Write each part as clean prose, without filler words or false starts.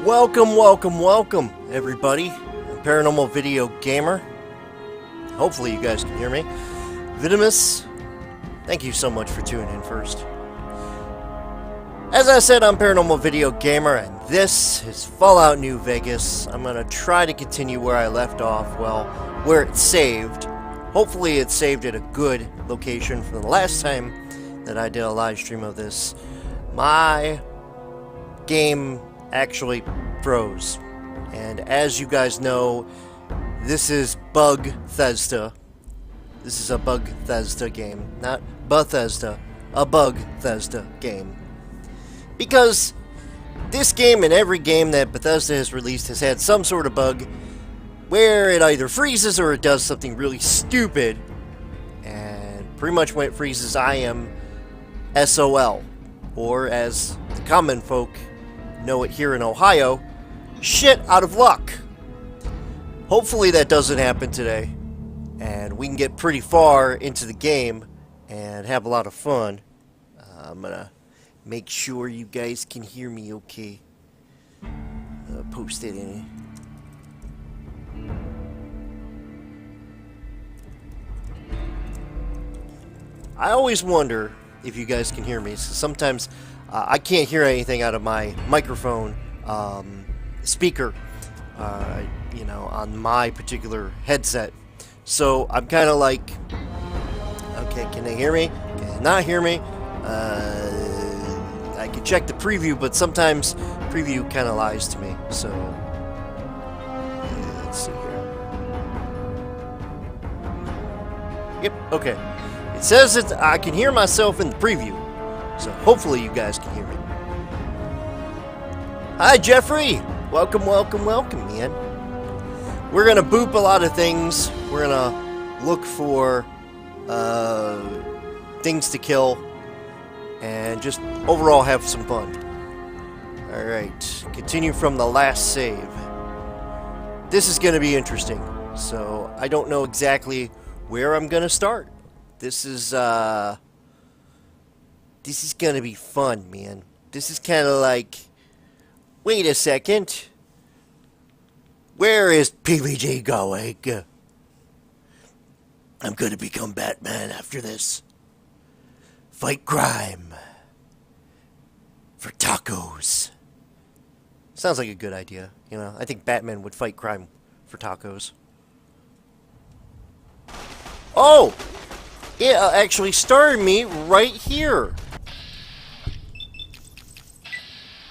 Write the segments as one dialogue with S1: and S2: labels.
S1: Welcome, everybody. I'm Paranormal Video Gamer. Hopefully you guys can hear me. Vidimus, thank you so much for tuning in first. As I said, I'm Paranormal Video Gamer, and this is Fallout New Vegas. I'm going to try to continue where I left off, well, where it saved. Hopefully it saved at a good location from the last time that I did a live stream of this. My game actually froze, and as you guys know, this is Bugthesda. This is a Bugthesda game, not Bethesda, a Bugthesda game. Because this game and every game that Bethesda has released has had some sort of bug where it either freezes or it does something really stupid, and pretty much when it freezes I am SOL, or as the common folk know it here in Ohio, shit out of luck. Hopefully that doesn't happen today, and we can get pretty far into the game and have a lot of fun. I'm gonna make sure you guys can hear me okay. Post it in. I always wonder if you guys can hear me. So sometimes I can't hear anything out of my microphone speaker, you know, on my particular headset. So I'm kind of like, okay, can they hear me? Can they not hear me? I can check the preview, but sometimes preview kind of lies to me. So let's see here. Yep, okay. It says that I can hear myself in the preview, so hopefully you guys can hear me. Hi, Jeffrey! Welcome, man. We're gonna boop a lot of things. We're gonna look for things to kill and just overall have some fun. Alright, continue from the last save. This is gonna be interesting, so I don't know exactly where I'm gonna start. This is gonna be fun, man. This is kind of like, wait a second, where is PVG going? I'm gonna become Batman after this. Fight crime for tacos. Sounds like a good idea, you know. I think Batman would fight crime for tacos. Oh! It actually started me right here.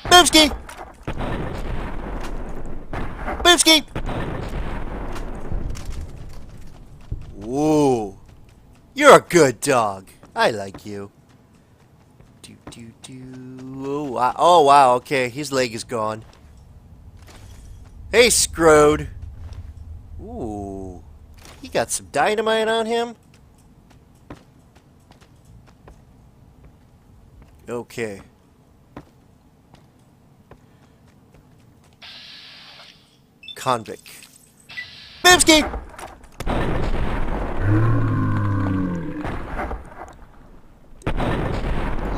S1: Boomski! Boomski! Whoa. You're a good dog. I like you. Oh, wow. Okay, his leg is gone. Hey, Scrode. Ooh. He got some dynamite on him. Okay. Convict. Bimsky!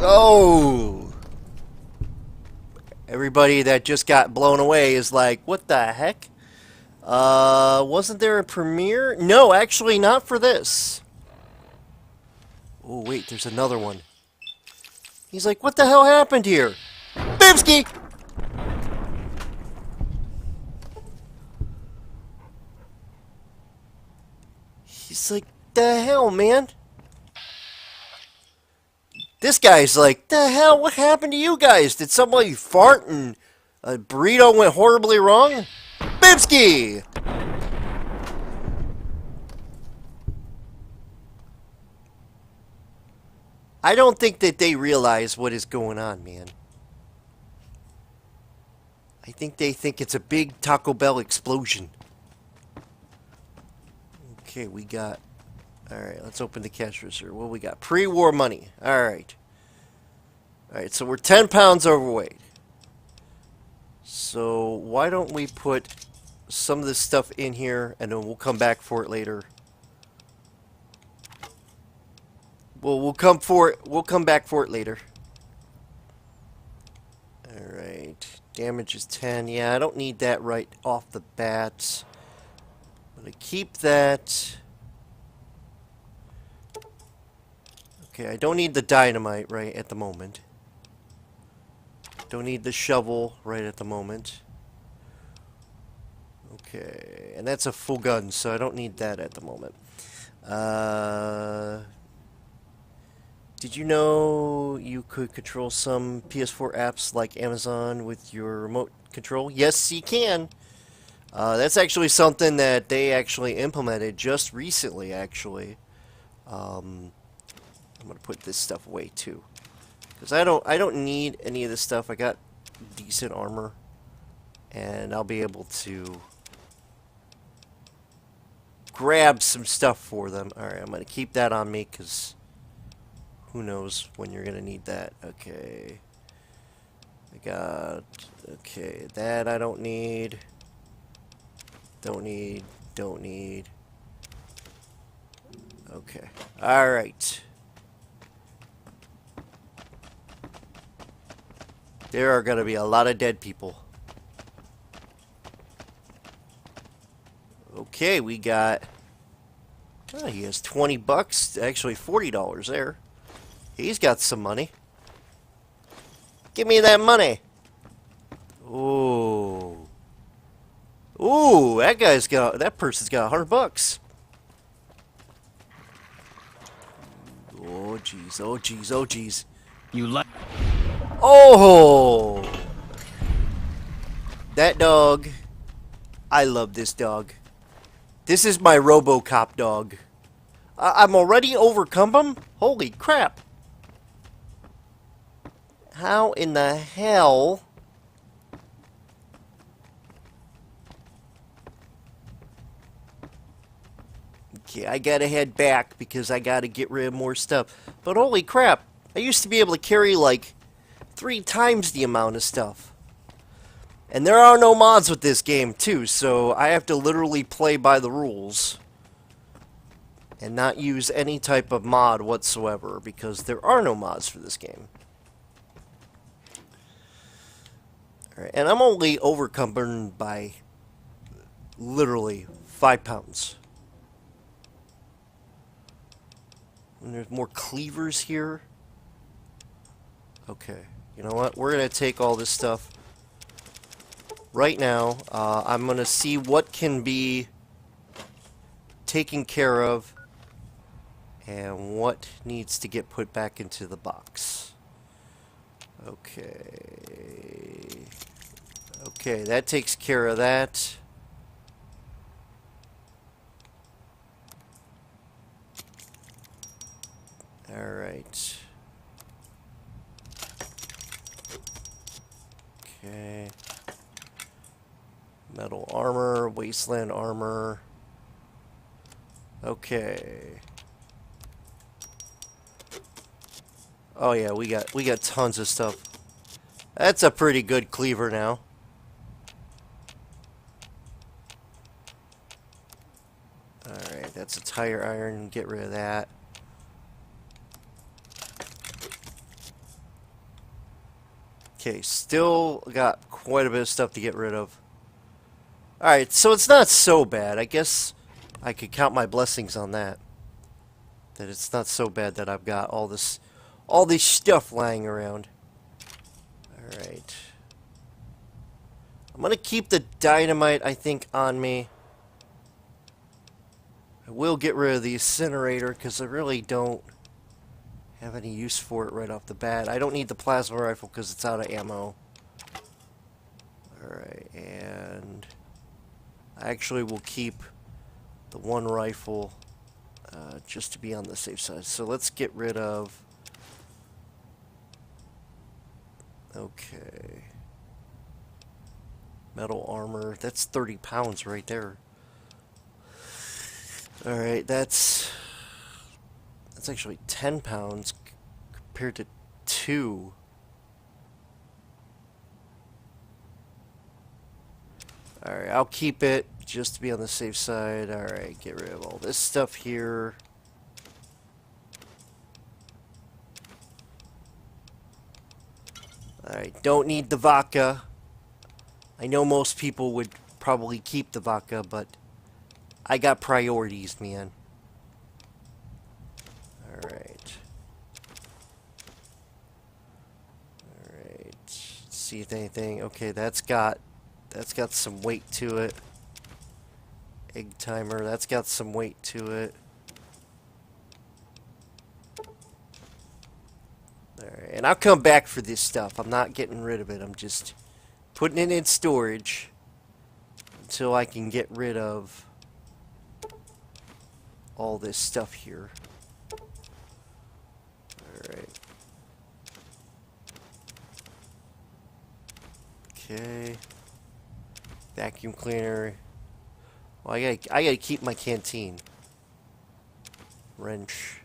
S1: Oh! Everybody that just got blown away is like, what the heck? Wasn't there a premiere? No, actually not for this. Oh, wait, there's another one. He's like, what the hell happened here? Bimsky! He's like, the hell, man? This guy's like, the hell, what happened to you guys? Did somebody fart and a burrito went horribly wrong? Bimsky! I don't think that they realize what is going on, man. I think they think it's a big Taco Bell explosion. Okay, we got... Alright, let's open the cash register. What we got? Pre-war money. Alright. Alright, so we're 10 pounds overweight. So, why don't we put some of this stuff in here, and then we'll come back for it later. Well, we'll come back for it later. Alright. Damage is 10. Yeah, I don't need that right off the bat. I'm going to keep that. Okay, I don't need the dynamite right at the moment. Don't need the shovel right at the moment. Okay, and that's a full gun, so I don't need that at the moment. Did you know you could control some PS4 apps like Amazon with your remote control? Yes, you can. That's actually something that they actually implemented just recently, actually. I'm gonna put this stuff away too, because I don't need any of this stuff. I got decent armor, and I'll be able to grab some stuff for them. All right, I'm gonna keep that on me because who knows when you're gonna need that. Okay, I got, okay, that I don't need. Don't need. Okay. Alright. There are gonna be a lot of dead people. Okay, we got... Oh, he has 20 bucks. Actually, $40 there. He's got some money. Give me that money. Ooh. Ooh, that person's got 100 bucks. Oh, jeez, oh, jeez, oh, jeez.
S2: You like...
S1: Oh! That dog. I love this dog. This is my RoboCop dog. I'm already overcome him? Holy crap. How in the hell... Okay, I gotta head back because I gotta get rid of more stuff. But holy crap, I used to be able to carry like 3 times the amount of stuff. And there are no mods with this game too, so I have to literally play by the rules. And not use any type of mod whatsoever because there are no mods for this game. Alright, and I'm only overcumbered by literally 5 pounds. And there's more cleavers here. Okay, you know what? We're going to take all this stuff right now. I'm going to see what can be taken care of and what needs to get put back into the box. Okay. Okay, that takes care of that. Alright. Okay. Metal armor, wasteland armor. Okay. Oh yeah, we got tons of stuff. That's a pretty good cleaver now. Alright, that's a tire iron, get rid of that. Okay, still got quite a bit of stuff to get rid of. Alright, so it's not so bad. I guess I could count my blessings on that. That it's not so bad that I've got all this stuff lying around. Alright. I'm gonna keep the dynamite, I think, on me. I will get rid of the incinerator because I really don't have any use for it right off the bat. I don't need the plasma rifle because it's out of ammo. Alright, and I actually will keep the one rifle just to be on the safe side. So let's get rid of... Okay. Metal armor. That's 30 pounds right there. Alright, that's actually 10 pounds compared to 2. Alright, I'll keep it just to be on the safe side. Alright, get rid of all this stuff here. Alright, don't need the vodka. I know most people would probably keep the vodka, but I got priorities, man. Alright. Alright. See if anything. Okay, that's got some weight to it. Egg timer, that's got some weight to it. Alright, and I'll come back for this stuff. I'm not getting rid of it. I'm just putting it in storage until I can get rid of all this stuff here. Alright. Okay. Vacuum cleaner. Well, I gotta keep my canteen. Wrench.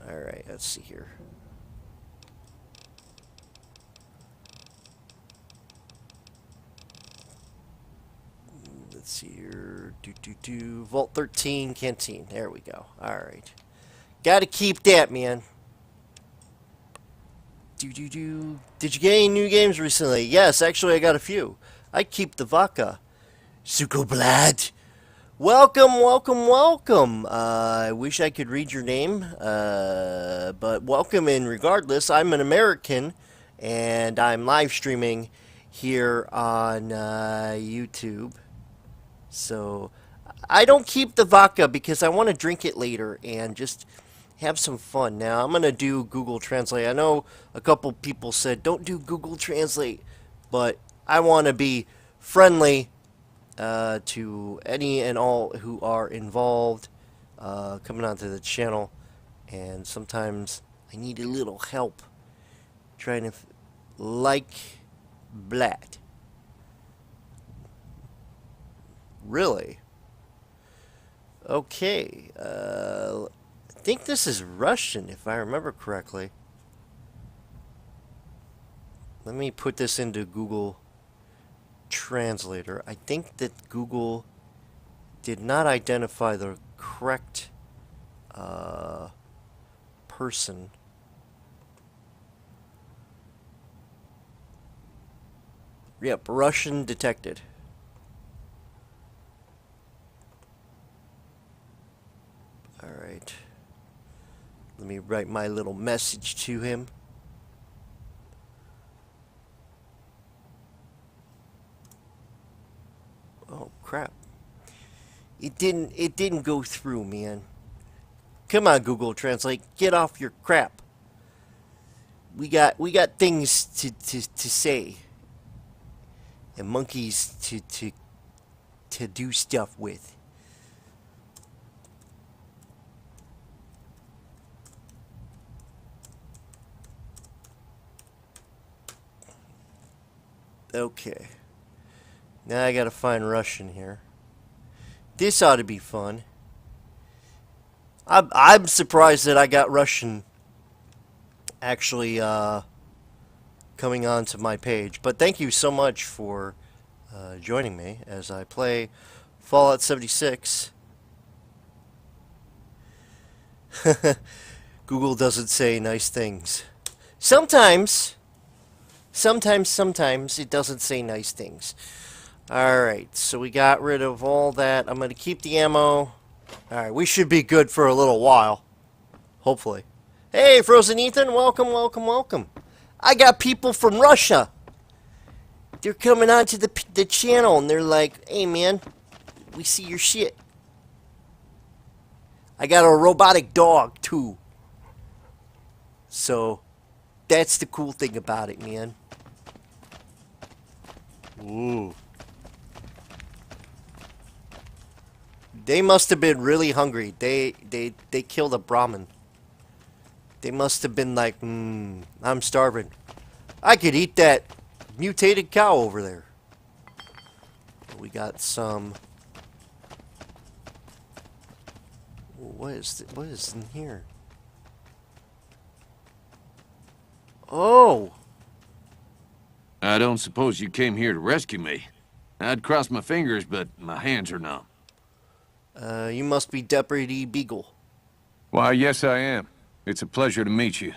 S1: Alright, let's see here. Let's see here. Vault 13, canteen. There we go. Alright. Gotta keep that, man. Did you get any new games recently? Yes, actually I got a few. I keep the vodka. Sukoblad. Welcome, welcome, welcome. I wish I could read your name, but welcome in regardless. I'm an American, and I'm live streaming here on YouTube. So, I don't keep the vodka because I want to drink it later and just have some fun. Now, I'm going to do Google Translate. I know a couple people said, don't do Google Translate, but I want to be friendly to any and all who are involved coming onto the channel, and sometimes I need a little help trying to like Blat. Really? Okay. I think this is Russian, if I remember correctly. Let me put this into Google Translator. I think that Google did not identify the correct person. Yep, Russian detected. Alright. Let me write my little message to him. Oh crap. It didn't go through, man. Come on, Google Translate, get off your crap. We got things to say. And monkeys to do stuff with. Okay. Now I gotta find Russian here. This ought to be fun. I'm surprised that I got Russian actually coming onto my page. But thank you so much for joining me as I play Fallout 76. Google doesn't say nice things. Sometimes it doesn't say nice things. Alright, so we got rid of all that. I'm going to keep the ammo. Alright, we should be good for a little while. Hopefully. Hey, Frozen Ethan, welcome, welcome, welcome. I got people from Russia. They're coming onto the channel and they're like, hey man, we see your shit. I got a robotic dog too. So, that's the cool thing about it, man. Ooh. They must have been really hungry. They killed a Brahmin. They must have been like, I'm starving. I could eat that mutated cow over there. We got some. What is in here? Oh.
S2: I don't suppose you came here to rescue me. I'd cross my fingers, but my hands are numb.
S1: You must be Deputy Beagle.
S2: Why, yes I am. It's a pleasure to meet you.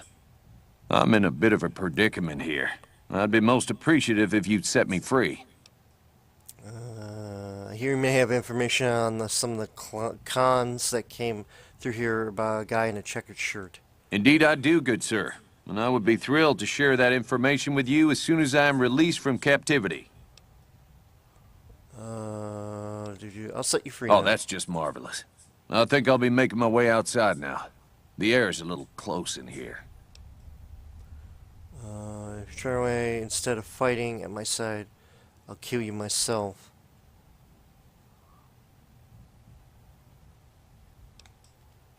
S2: I'm in a bit of a predicament here. I'd be most appreciative if you'd set me free.
S1: I hear you may have information on some of the cons that came through here about a guy in a checkered shirt.
S2: Indeed I do, good sir. And I would be thrilled to share that information with you as soon as I am released from captivity.
S1: I'll set you free
S2: Oh,
S1: now.
S2: that's just marvelous. I think I'll be making my way outside now. The air's a little close in here.
S1: If you turn away instead of fighting at my side, I'll kill you myself.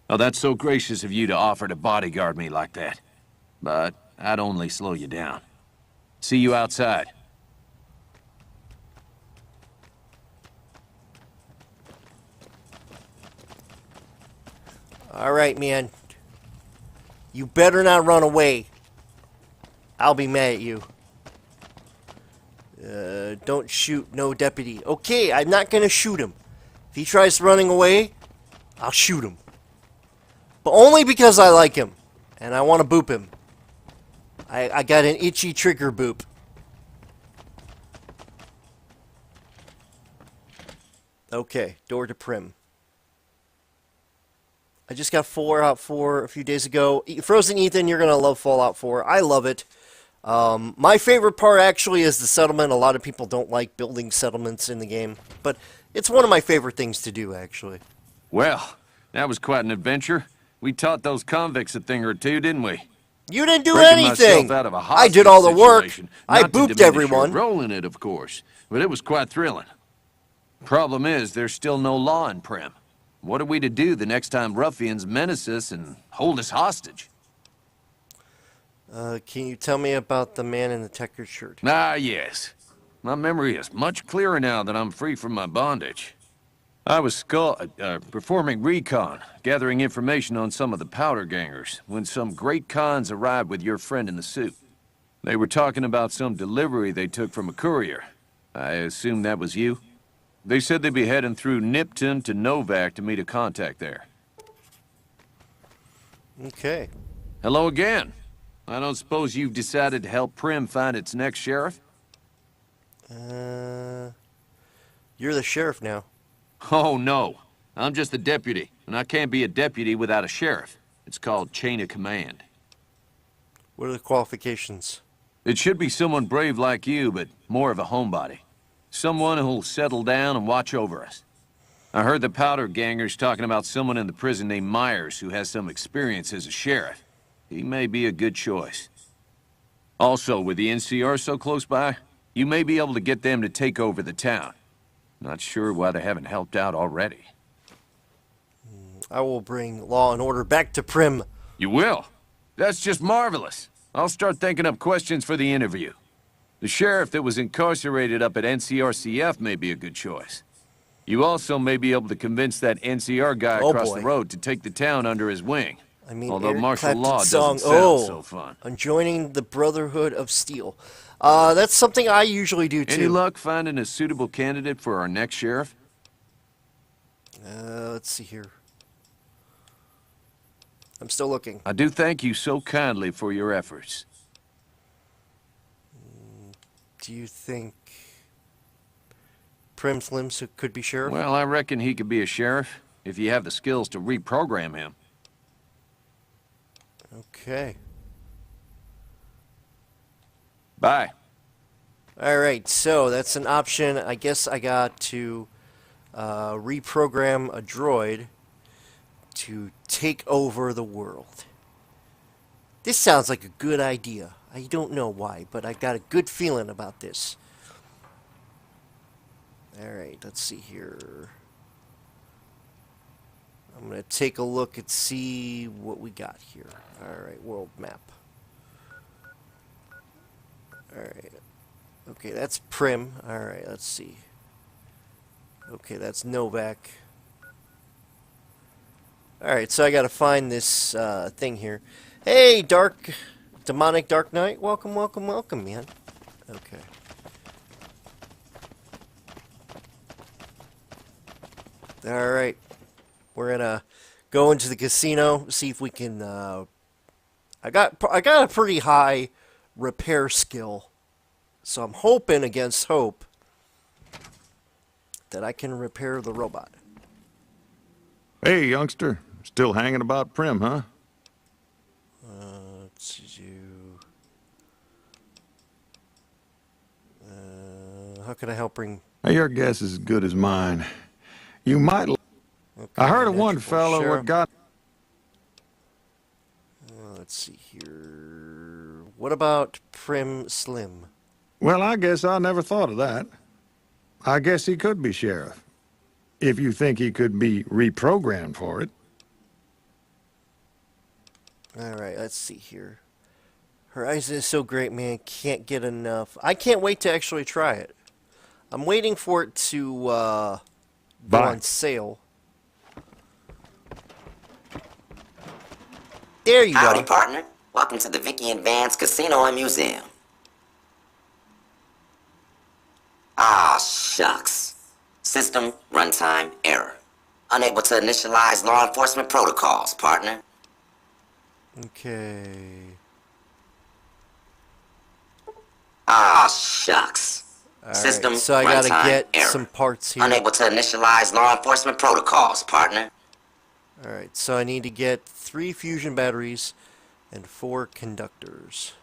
S2: Oh, that's so gracious of you to offer to bodyguard me like that. But I'd only slow you down. See you outside.
S1: Alright, man. You better not run away. I'll be mad at you. Don't shoot, no deputy. Okay, I'm not gonna shoot him. If he tries running away, I'll shoot him. But only because I like him. And I want to boop him. I got an itchy trigger boop. Okay, door to Prim. I just got Fallout 4 a few days ago. Frozen Ethan, you're going to love Fallout 4. I love it. My favorite part actually is the settlement. A lot of people don't like building settlements in the game. But it's one of my favorite things to do, actually.
S2: Well, that was quite an adventure. We taught those convicts a thing or two, didn't we?
S1: You didn't do
S2: Breaking
S1: anything!
S2: myself out of a
S1: I did all the
S2: hostage
S1: work.
S2: situation.
S1: I
S2: Not to
S1: booped
S2: diminish your
S1: everyone.
S2: role in it, of course, but it was quite thrilling. Problem is, there's still no law in Prim. What are we to do the next time ruffians menace us and hold us hostage?
S1: Can you tell me about the man in the checkered shirt?
S2: Ah, yes. My memory is much clearer now that I'm free from my bondage. I was performing recon, gathering information on some of the powder gangers, when some great cons arrived with your friend in the suit. They were talking about some delivery they took from a courier. I assume that was you? They said they'd be heading through Nipton to Novak to meet a contact there.
S1: Okay.
S2: Hello again. I don't suppose you've decided to help Prim find its next sheriff?
S1: You're the sheriff now.
S2: Oh, no. I'm just a deputy, and I can't be a deputy without a sheriff. It's called chain of command.
S1: What are the qualifications?
S2: It should be someone brave like you, but more of a homebody. Someone who'll settle down and watch over us. I heard the powder gangers talking about someone in the prison named Myers who has some experience as a sheriff. He may be a good choice. Also, with the NCR so close by, you may be able to get them to take over the town. Not sure why they haven't helped out already.
S1: I will bring law and order back to Prim.
S2: You will? That's just marvelous. I'll start thinking up questions for the interview. The sheriff that was incarcerated up at NCRCF may be a good choice. You also may be able to convince that NCR guy across the road to take the town under his wing.
S1: I mean,
S2: although
S1: Eric
S2: martial law
S1: Clapton's
S2: doesn't
S1: song,
S2: sound so fun.
S1: I'm joining the Brotherhood of Steel. That's something I usually do too.
S2: Any luck finding a suitable candidate for our next sheriff?
S1: Let's see here. I'm still looking.
S2: I do thank you so kindly for your efforts.
S1: Do you think Prim Slims could be sheriff?
S2: Well, I reckon he could be a sheriff if you have the skills to reprogram him.
S1: Okay.
S2: Bye.
S1: Alright, so that's an option. I guess I got to reprogram a droid to take over the world. This sounds like a good idea. I don't know why, but I got a good feeling about this. Alright, let's see here. I'm going to take a look and see what we got here. Alright, world map. Alright. Okay, that's Prim. Alright, let's see. Okay, that's Novak. Alright, so I gotta find this thing here. Hey, Demonic Dark Knight. Welcome, welcome, welcome, man. Okay. Alright. We're gonna go into the casino, see if we can, I got a pretty high repair skill. So I'm hoping against hope that I can repair the robot.
S3: Hey, youngster. Still hanging about Prim, huh?
S1: Let's do... how can I help bring...
S3: Now, your guess is as good as mine. You might...
S1: Okay,
S3: I heard of one
S1: natural
S3: fellow
S1: sheriff.
S3: what got...
S1: Let's see here. What about Prim Slim?
S3: Well, I guess I never thought of that. I guess he could be sheriff. If you think he could be reprogrammed for it.
S1: Alright, let's see here. Horizon is so great, man. Can't get enough. I can't wait to actually try it. I'm waiting for it to go
S3: Buy.
S1: on sale. There you
S4: Howdy,
S1: go.
S4: partner. Welcome to the Vicky and Vance Casino and Museum. Ah, shucks. System runtime error. Unable to initialize law enforcement protocols, partner.
S1: Okay.
S4: Ah, shucks.
S1: Alright,
S4: System
S1: so I gotta
S4: runtime
S1: get
S4: error.
S1: some parts here.
S4: Unable to initialize law enforcement protocols, partner.
S1: Alright, so I need to get 3 fusion batteries and 4 conductors.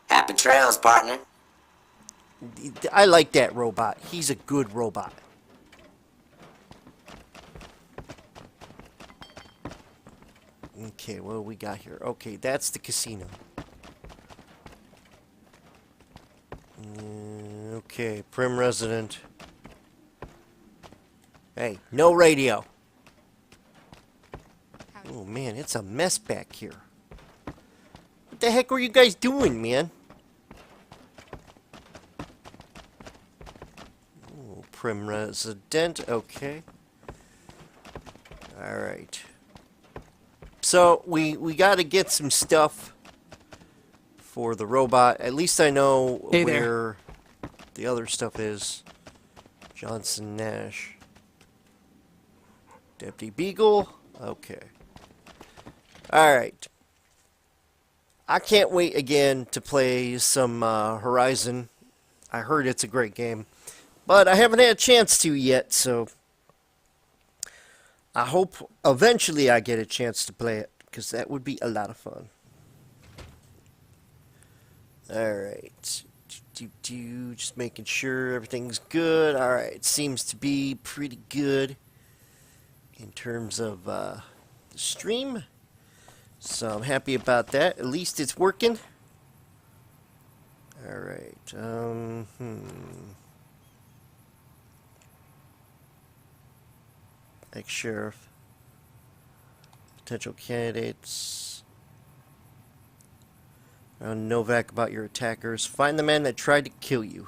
S4: Happy trails, partner.
S1: I like that robot. He's a good robot. Okay, what do we got here? Okay, that's the casino. Okay, Prim resident. Hey, no radio. Oh man, it's a mess back here. What the heck were you guys doing, man? Oh, Prim resident, okay. Alright. So, we gotta get some stuff for the robot. At least I know
S5: Hey
S1: where
S5: there.
S1: the other stuff is. Johnson Nash. Deputy Beagle. Okay. Alright. I can't wait again to play some Horizon. I heard it's a great game. But I haven't had a chance to yet, so... I hope eventually I get a chance to play it, because that would be a lot of fun. Alright. Just making sure everything's good. Alright, seems to be pretty good in terms of the stream. So I'm happy about that. At least it's working. Alright, Ex-sheriff. Potential candidates. Novak about your attackers. Find the man that tried to kill you.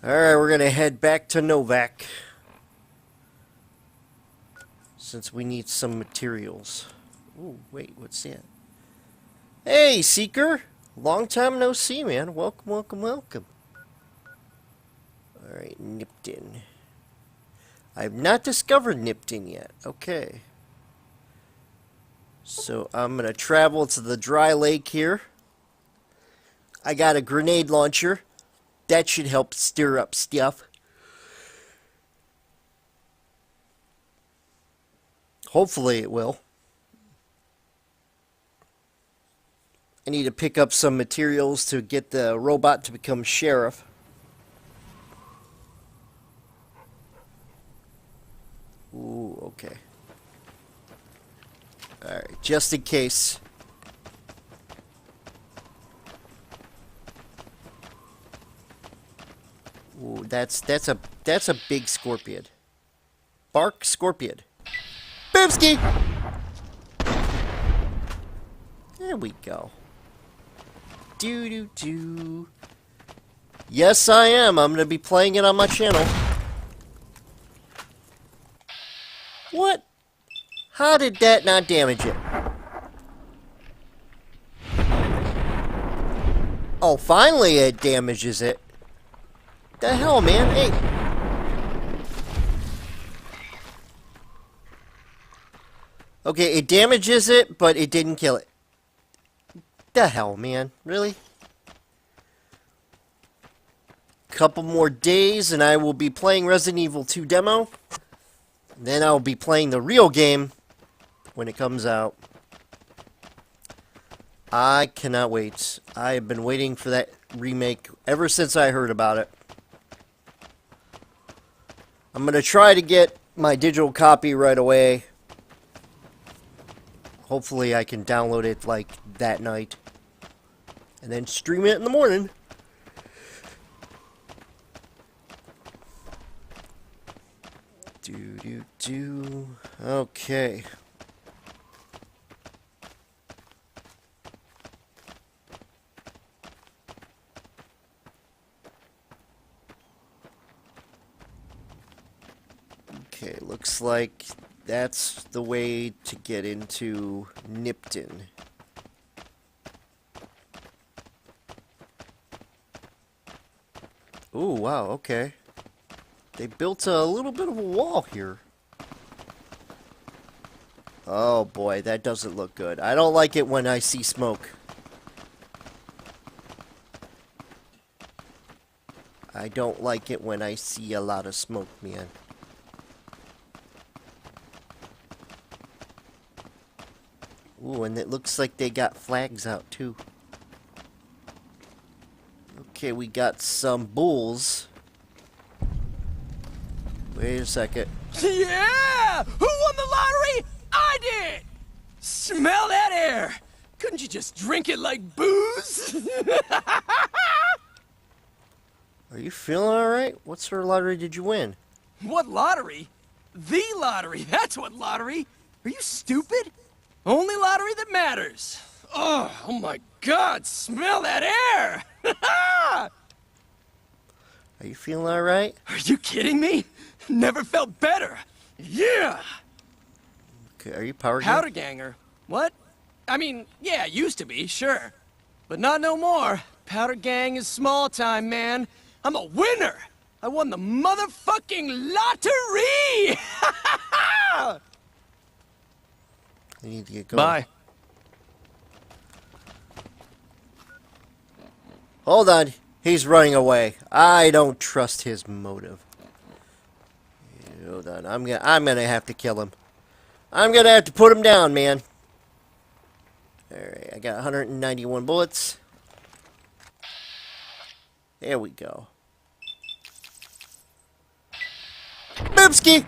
S1: Alright, we're gonna head back to Novak. Since we need some materials. Ooh, wait, what's that? Hey, Seeker! Long time no see, man. Welcome, welcome, welcome. Alright, Nipton. I've not discovered Nipton yet. Okay. So I'm going to travel to the dry lake here. I got a grenade launcher. That should help stir up stuff. Hopefully it will. I need to pick up some materials to get the robot to become sheriff. Ooh, okay. Alright, just in case. Ooh, that's a big scorpion. Bark scorpion. Boomski! There we go. Do. Yes, I am. I'm gonna be playing it on my channel. What? How did that not damage it? Oh, finally it damages it. The hell, man? Hey. Okay, it damages it, but it didn't kill it. The hell, man? Really? couple more days and I will be playing Resident Evil 2 demo. Then I'll be playing the real game when it comes out. I cannot wait. I have been waiting for that remake ever since I heard about it. I'm going to try to get my digital copy right away. Hopefully I can download it like that night. And then stream it in the morning. Okay. Okay, looks like that's the way to get into Nipton. Ooh, wow, okay. They built a little bit of a wall here. Oh boy, that doesn't look good. I don't like it when I see smoke. I don't like it when I see a lot of smoke, man. Ooh, and it looks like they got flags out too. Okay, we got some bulls. Wait a second.
S5: Yeah! Who won the lottery? I did! Smell that air! Couldn't you just drink it like booze?
S1: Are you feeling alright? What sort of lottery did you win?
S5: What lottery? The lottery, that's what lottery! Are you stupid? Only lottery that matters. Oh my god, smell that air!
S1: Are you feeling alright?
S5: Are you kidding me? Never felt better. Yeah!
S1: Okay, are you power
S5: Powder ganger? What? I mean, yeah, used to be, sure. But not no more. Powder gang is small time, man. I'm a winner! I won the motherfucking lottery!
S1: I need to get going.
S5: Bye.
S1: Hold on. He's running away. I don't trust his motive. Hold on. I'm gonna have to kill him. I'm gonna have to put him down, man. Alright, I got 191 bullets. There we go. Boopski!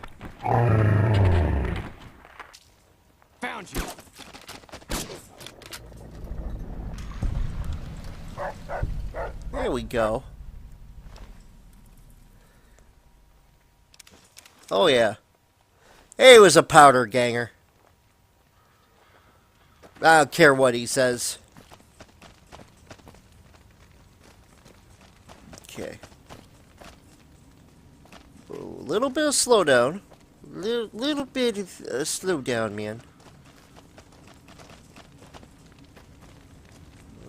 S5: Found you.
S1: There we go. Oh yeah. He was a powder ganger. I don't care what he says. Okay. A little bit of slowdown. Little bit of slowdown, man.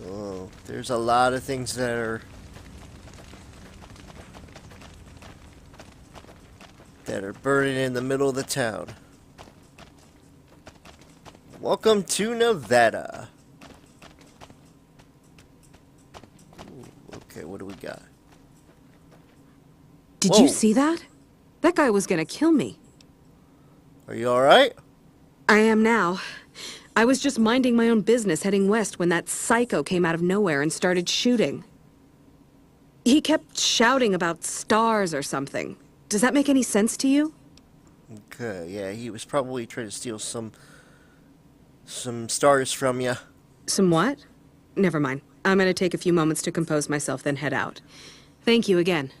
S1: Oh, there's a lot of things that are burning in the middle of the town. Welcome to Nevada. Ooh, okay, what do we got?
S6: Did
S1: Whoa.
S6: you see that? That guy was gonna kill me.
S1: Are you alright?
S6: I am now. I was just minding my own business heading west when that psycho came out of nowhere and started shooting. He kept shouting about stars or something. Does that make any sense to you?
S1: Okay, yeah, he was probably trying to steal some stars from you.
S6: Some what? Never mind. I'm gonna take a few moments to compose myself, then head out. Thank you again.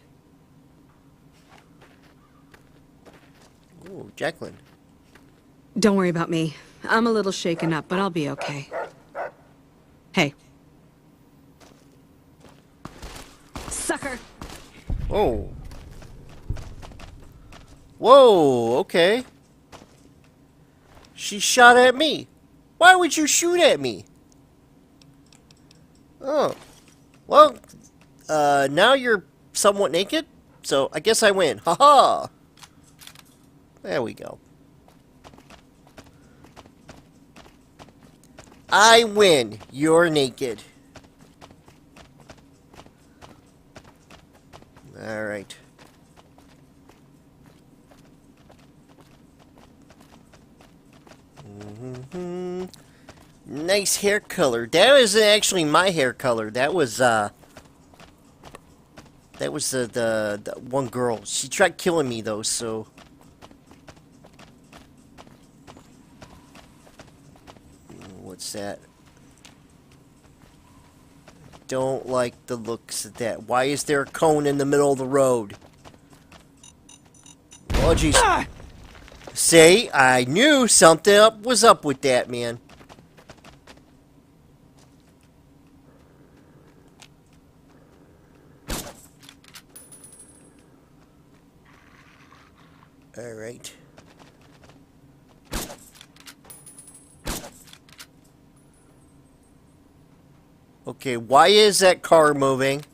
S1: Ooh, Jacqueline.
S6: Don't worry about me. I'm a little shaken up, but I'll be okay. Hey. Sucker!
S1: Oh. Whoa, okay. She shot at me. Why would you shoot at me? Oh. Well, now you're somewhat naked, so I guess I win. Haha! There we go. I win. You're naked. Alright. Nice hair color. That was actually my hair color. That was the one girl. She tried killing me though, so what's that? Don't like the looks of that. Why is there a cone in the middle of the road? Oh jeez. See, I knew something was up with that, man. Alright. Okay, why is that car moving?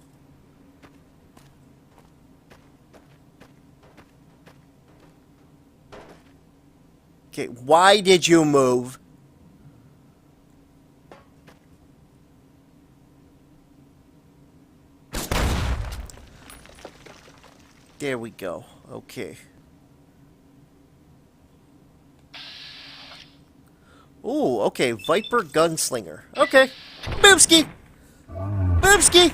S1: Okay, why did you move? There we go. Okay. Ooh, okay, Viper Gunslinger. Okay. Boobski! Boobski!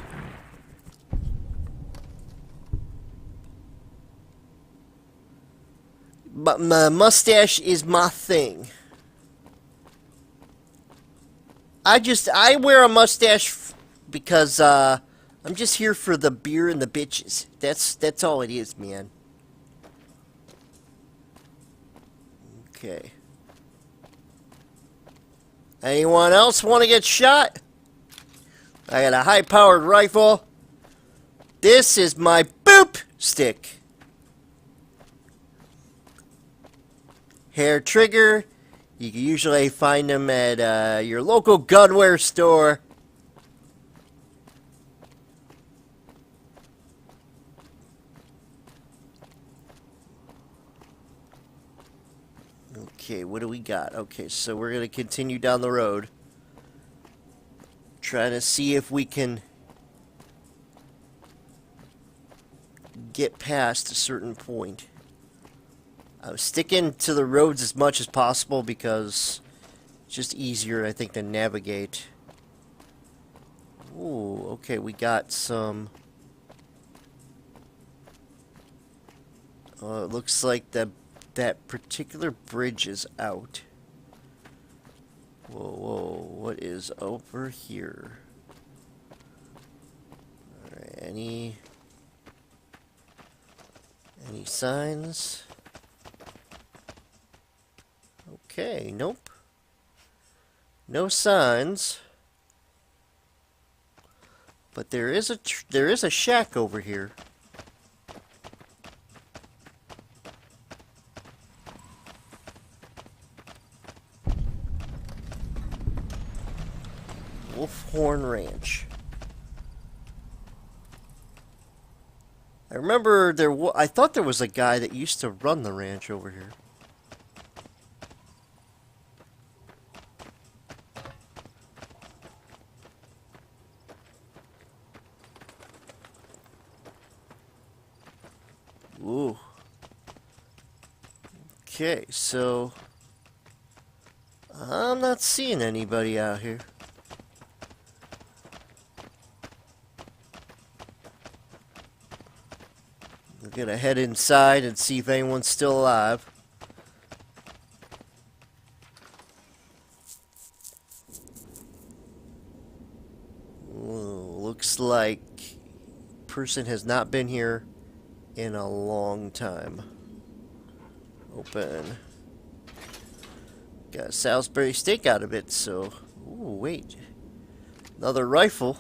S1: But my mustache is my thing. I wear a mustache because, I'm just here for the beer and the bitches. That's all it is, man. Okay. Anyone else want to get shot? I got a high-powered rifle. This is my boop stick. Hair trigger. You can usually find them at your local gunware store. Okay, what do we got? Okay, so we're going to continue down the road. Trying to see if we can get past a certain point. I was sticking to the roads as much as possible because it's just easier, I think, to navigate. Ooh, okay, we got some... it looks like that particular bridge is out. Whoa, whoa, what is over here? Alright, any signs? Okay, nope. No signs. But there is a shack over here. Wolfhorn Ranch. I remember I thought there was a guy that used to run the ranch over here. Ooh. Okay, so I'm not seeing anybody out here. We're gonna head inside and see if anyone's still alive. Ooh, looks like person has not been here in a long time. Open. Got a Salisbury steak out of it, so... Ooh, wait. Another rifle.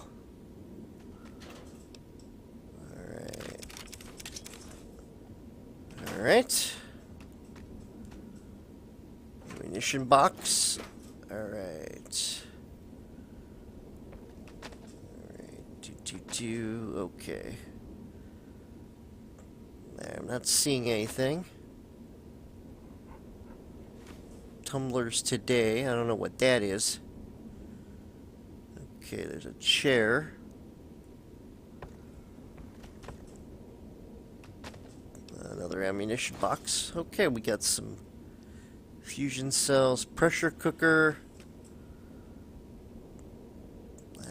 S1: Alright. Alright. Ammunition box. Alright. Alright. Okay. I'm not seeing anything. Tumblers today. I don't know what that is. Okay, there's a chair. ammunition box. Okay, we got some fusion cells, pressure cooker.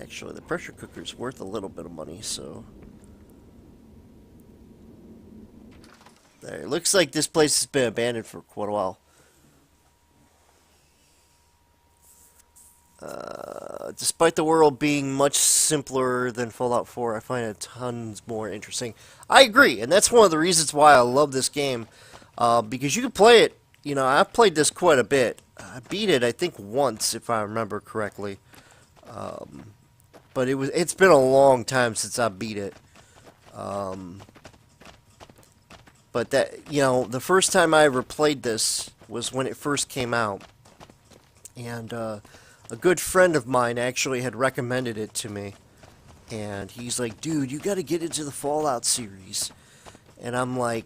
S1: Actually, the pressure cooker's worth a little bit of money, so... There, it looks like this place has been abandoned for quite a while. Despite the world being much simpler than Fallout 4, I find it tons more interesting. I agree, and that's one of the reasons why I love this game. Because you can play it, you know, I've played this quite a bit. I beat it, I think, once, if I remember correctly. But it's been a long time since I beat it. But that, you know, the first time I ever played this was when it first came out. And, a good friend of mine actually had recommended it to me. And he's like, dude, you gotta get into the Fallout series. And I'm like,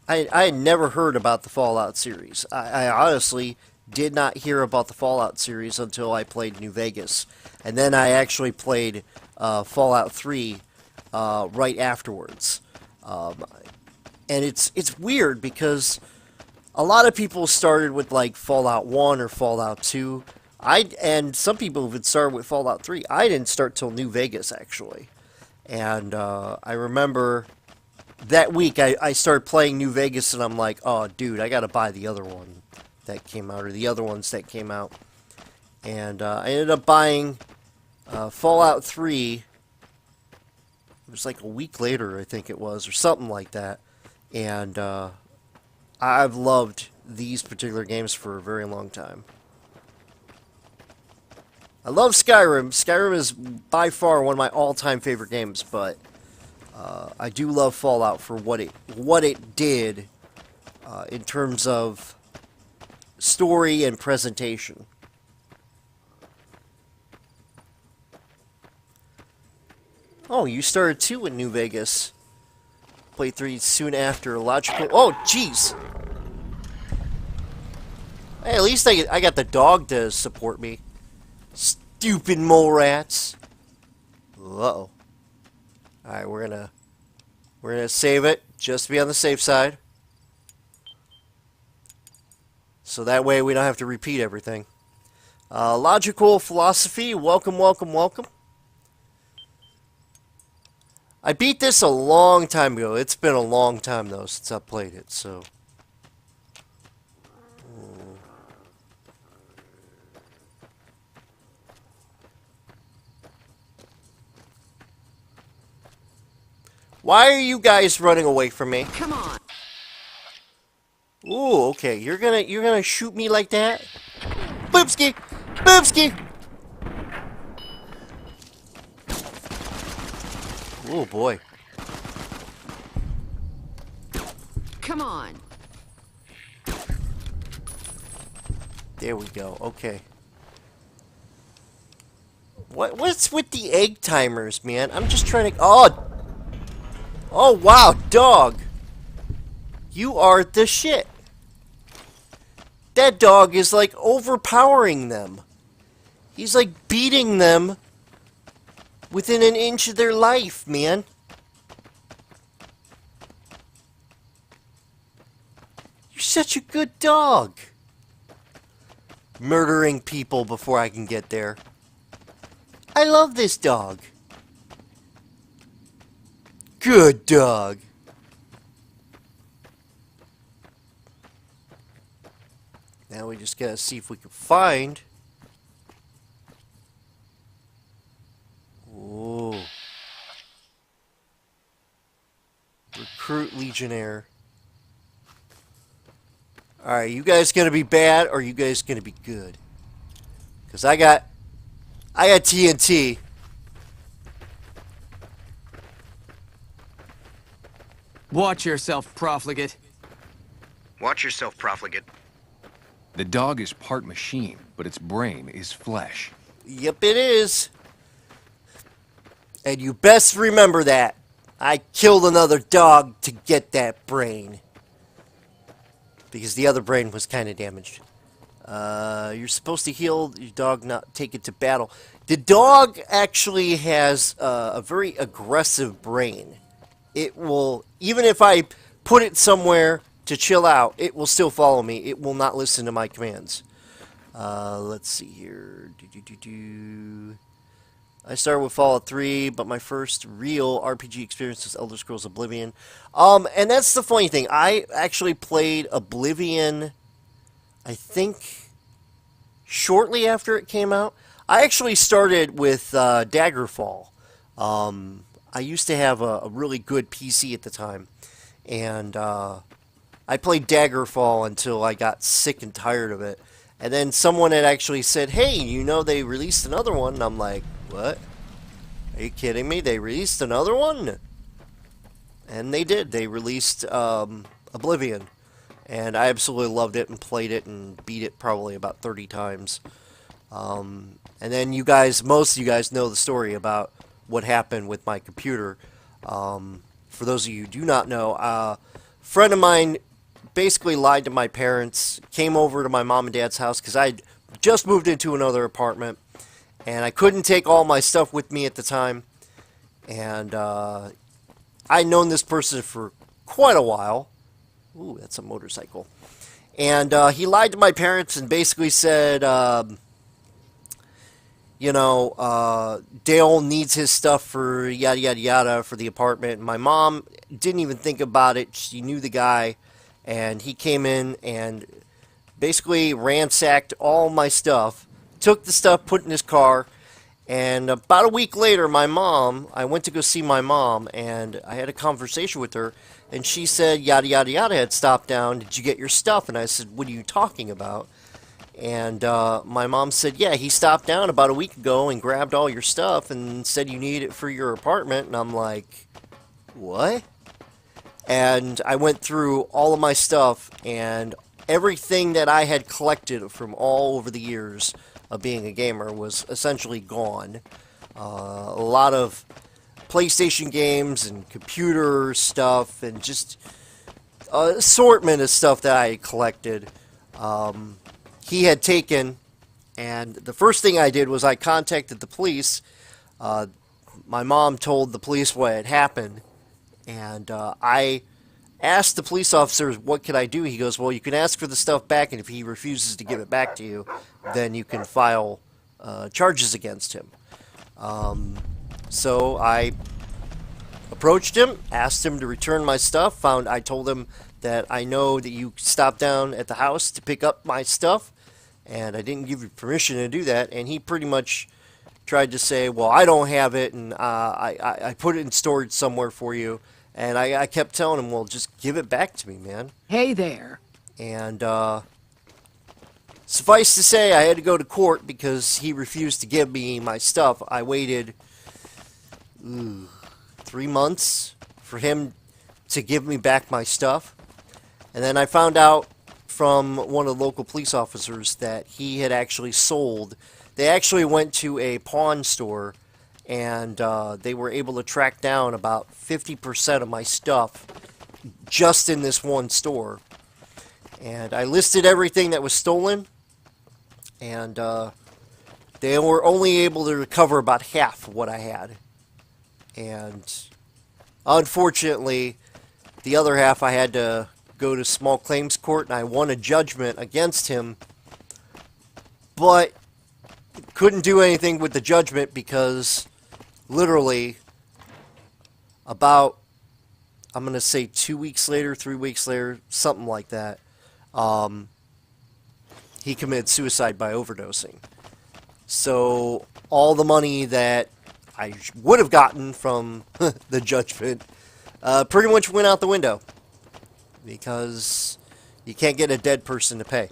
S1: I had never heard about the Fallout series. I honestly did not hear about the Fallout series until I played New Vegas. And then I actually played Fallout 3 right afterwards. And it's weird because a lot of people started with like Fallout 1 or Fallout 2. And some people even started with Fallout 3. I didn't start till New Vegas, actually. And I remember that week I started playing New Vegas, and I'm like, oh, dude, I got to buy the other one that came out, or the other ones that came out. And I ended up buying Fallout 3. It was like a week later, I think it was, or something like that. And I've loved these particular games for a very long time. I love Skyrim. Skyrim is by far one of my all-time favorite games, but I do love Fallout for what it did in terms of story and presentation. Oh, you started too in New Vegas. Played 3 soon after. Logical. Oh, jeez. Hey, at least I got the dog to support me. Stupid mole rats. Uh-oh. Alright, we're gonna save it, just to be on the safe side. So that way we don't have to repeat everything. Logical philosophy, welcome, welcome, welcome. I beat this a long time ago. It's been a long time, though, since I played it, so... Why are you guys running away from me?
S6: Come on.
S1: Ooh, okay. You're gonna shoot me like that? Boopski! Boopski! Oh boy.
S6: Come on.
S1: There we go. Okay. What's with the egg timers, man? I'm just trying to... Oh, wow, dog. You are the shit. That dog is, like, overpowering them. He's, like, beating them within an inch of their life, man. You're such a good dog. Murdering people before I can get there. I love this dog. Good dog. Now we just gotta see if we can find... Whoa. Recruit Legionnaire. Alright, you guys gonna be bad or you guys gonna be good? Because I got TNT.
S5: Watch yourself, profligate.
S7: Watch yourself, profligate.
S2: The dog is part machine, but its brain is flesh.
S1: Yep, it is. And you best remember that. I killed another dog to get that brain. Because the other brain was kind of damaged. You're supposed to heal your dog, not take it to battle. The dog actually has a very aggressive brain. It will, even if I put it somewhere to chill out, it will still follow me. It will not listen to my commands. Let's see here. I started with Fallout 3, but my first real RPG experience was Elder Scrolls Oblivion. And that's the funny thing. I actually played Oblivion, I think, shortly after it came out. I actually started with Daggerfall. I used to have a really good PC at the time, and I played Daggerfall until I got sick and tired of it. And then someone had actually said, hey, you know they released another one, and I'm like, what? Are you kidding me? They released another one? And they did. They released Oblivion. And I absolutely loved it and played it and beat it probably about 30 times. And then you guys, most of you guys know the story about what happened with my computer. For those of you who do not know, a friend of mine basically lied to my parents, came over to my mom and dad's house because I just moved into another apartment. And I couldn't take all my stuff with me at the time. And I'd known this person for quite a while. Ooh, that's a motorcycle. And he lied to my parents and basically said, Dale needs his stuff for yada yada yada for the apartment. And my mom didn't even think about it. She knew the guy. And he came in and basically ransacked all my stuff. Took the stuff, put it in his car, and about a week later, I went to go see my mom, and I had a conversation with her, and she said, yada, yada, yada, had stopped down. Did you get your stuff? And I said, what are you talking about? And my mom said, yeah, he stopped down about a week ago and grabbed all your stuff and said you need it for your apartment. And I'm like, what? And I went through all of my stuff, and everything that I had collected from all over the years of being a gamer was essentially gone. A lot of PlayStation games and computer stuff and just an assortment of stuff that I had collected. He had taken, and the first thing I did was I contacted the police. My mom told the police what had happened, and I asked the police officer, what could I do? He goes, well, you can ask for the stuff back, and if he refuses to give it back to you, then you can file charges against him. So I approached him, asked him to return my stuff, I told him that I know that you stopped down at the house to pick up my stuff, and I didn't give you permission to do that, and he pretty much tried to say, well, I don't have it, and I put it in storage somewhere for you. And I kept telling him, well, just give it back to me, man.
S8: Hey there.
S1: And suffice to say, I had to go to court because he refused to give me my stuff. I waited 3 months for him to give me back my stuff. And then I found out from one of the local police officers that he had actually sold. They actually went to a pawn store, and they were able to track down about 50% of my stuff just in this one store. And I listed everything that was stolen, and they were only able to recover about half of what I had. And unfortunately, the other half I had to go to small claims court, and I won a judgment against him, but couldn't do anything with the judgment because literally about, I'm going to say 2 weeks later, 3 weeks later, something like that, he committed suicide by overdosing. So all the money that I would have gotten from the judgment pretty much went out the window because you can't get a dead person to pay.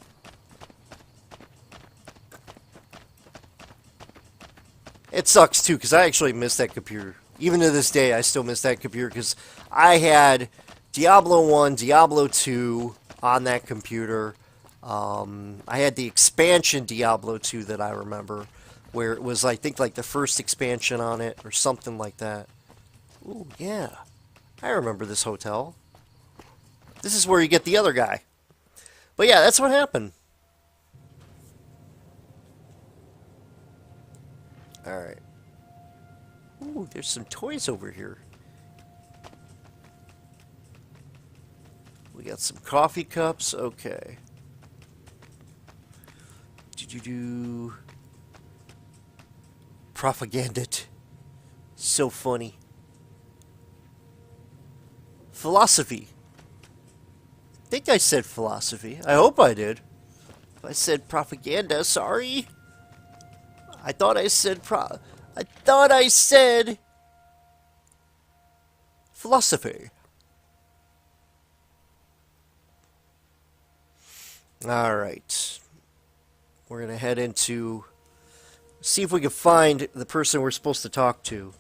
S1: It sucks, too, because I actually miss that computer. Even to this day, I still miss that computer, because I had Diablo 1, Diablo 2 on that computer. I had the expansion Diablo 2 that I remember, where it was, I think, like the first expansion on it, or something like that. Ooh, yeah. I remember this hotel. This is where you get the other guy. But yeah, that's what happened. Alright. Ooh, there's some toys over here. We got some coffee cups. Okay. Do propaganda. So funny. Philosophy. I think I said philosophy. I hope I did. If I said propaganda, sorry. I thought I said philosophy. Alright. We're gonna head into... see if we can find the person we're supposed to talk to.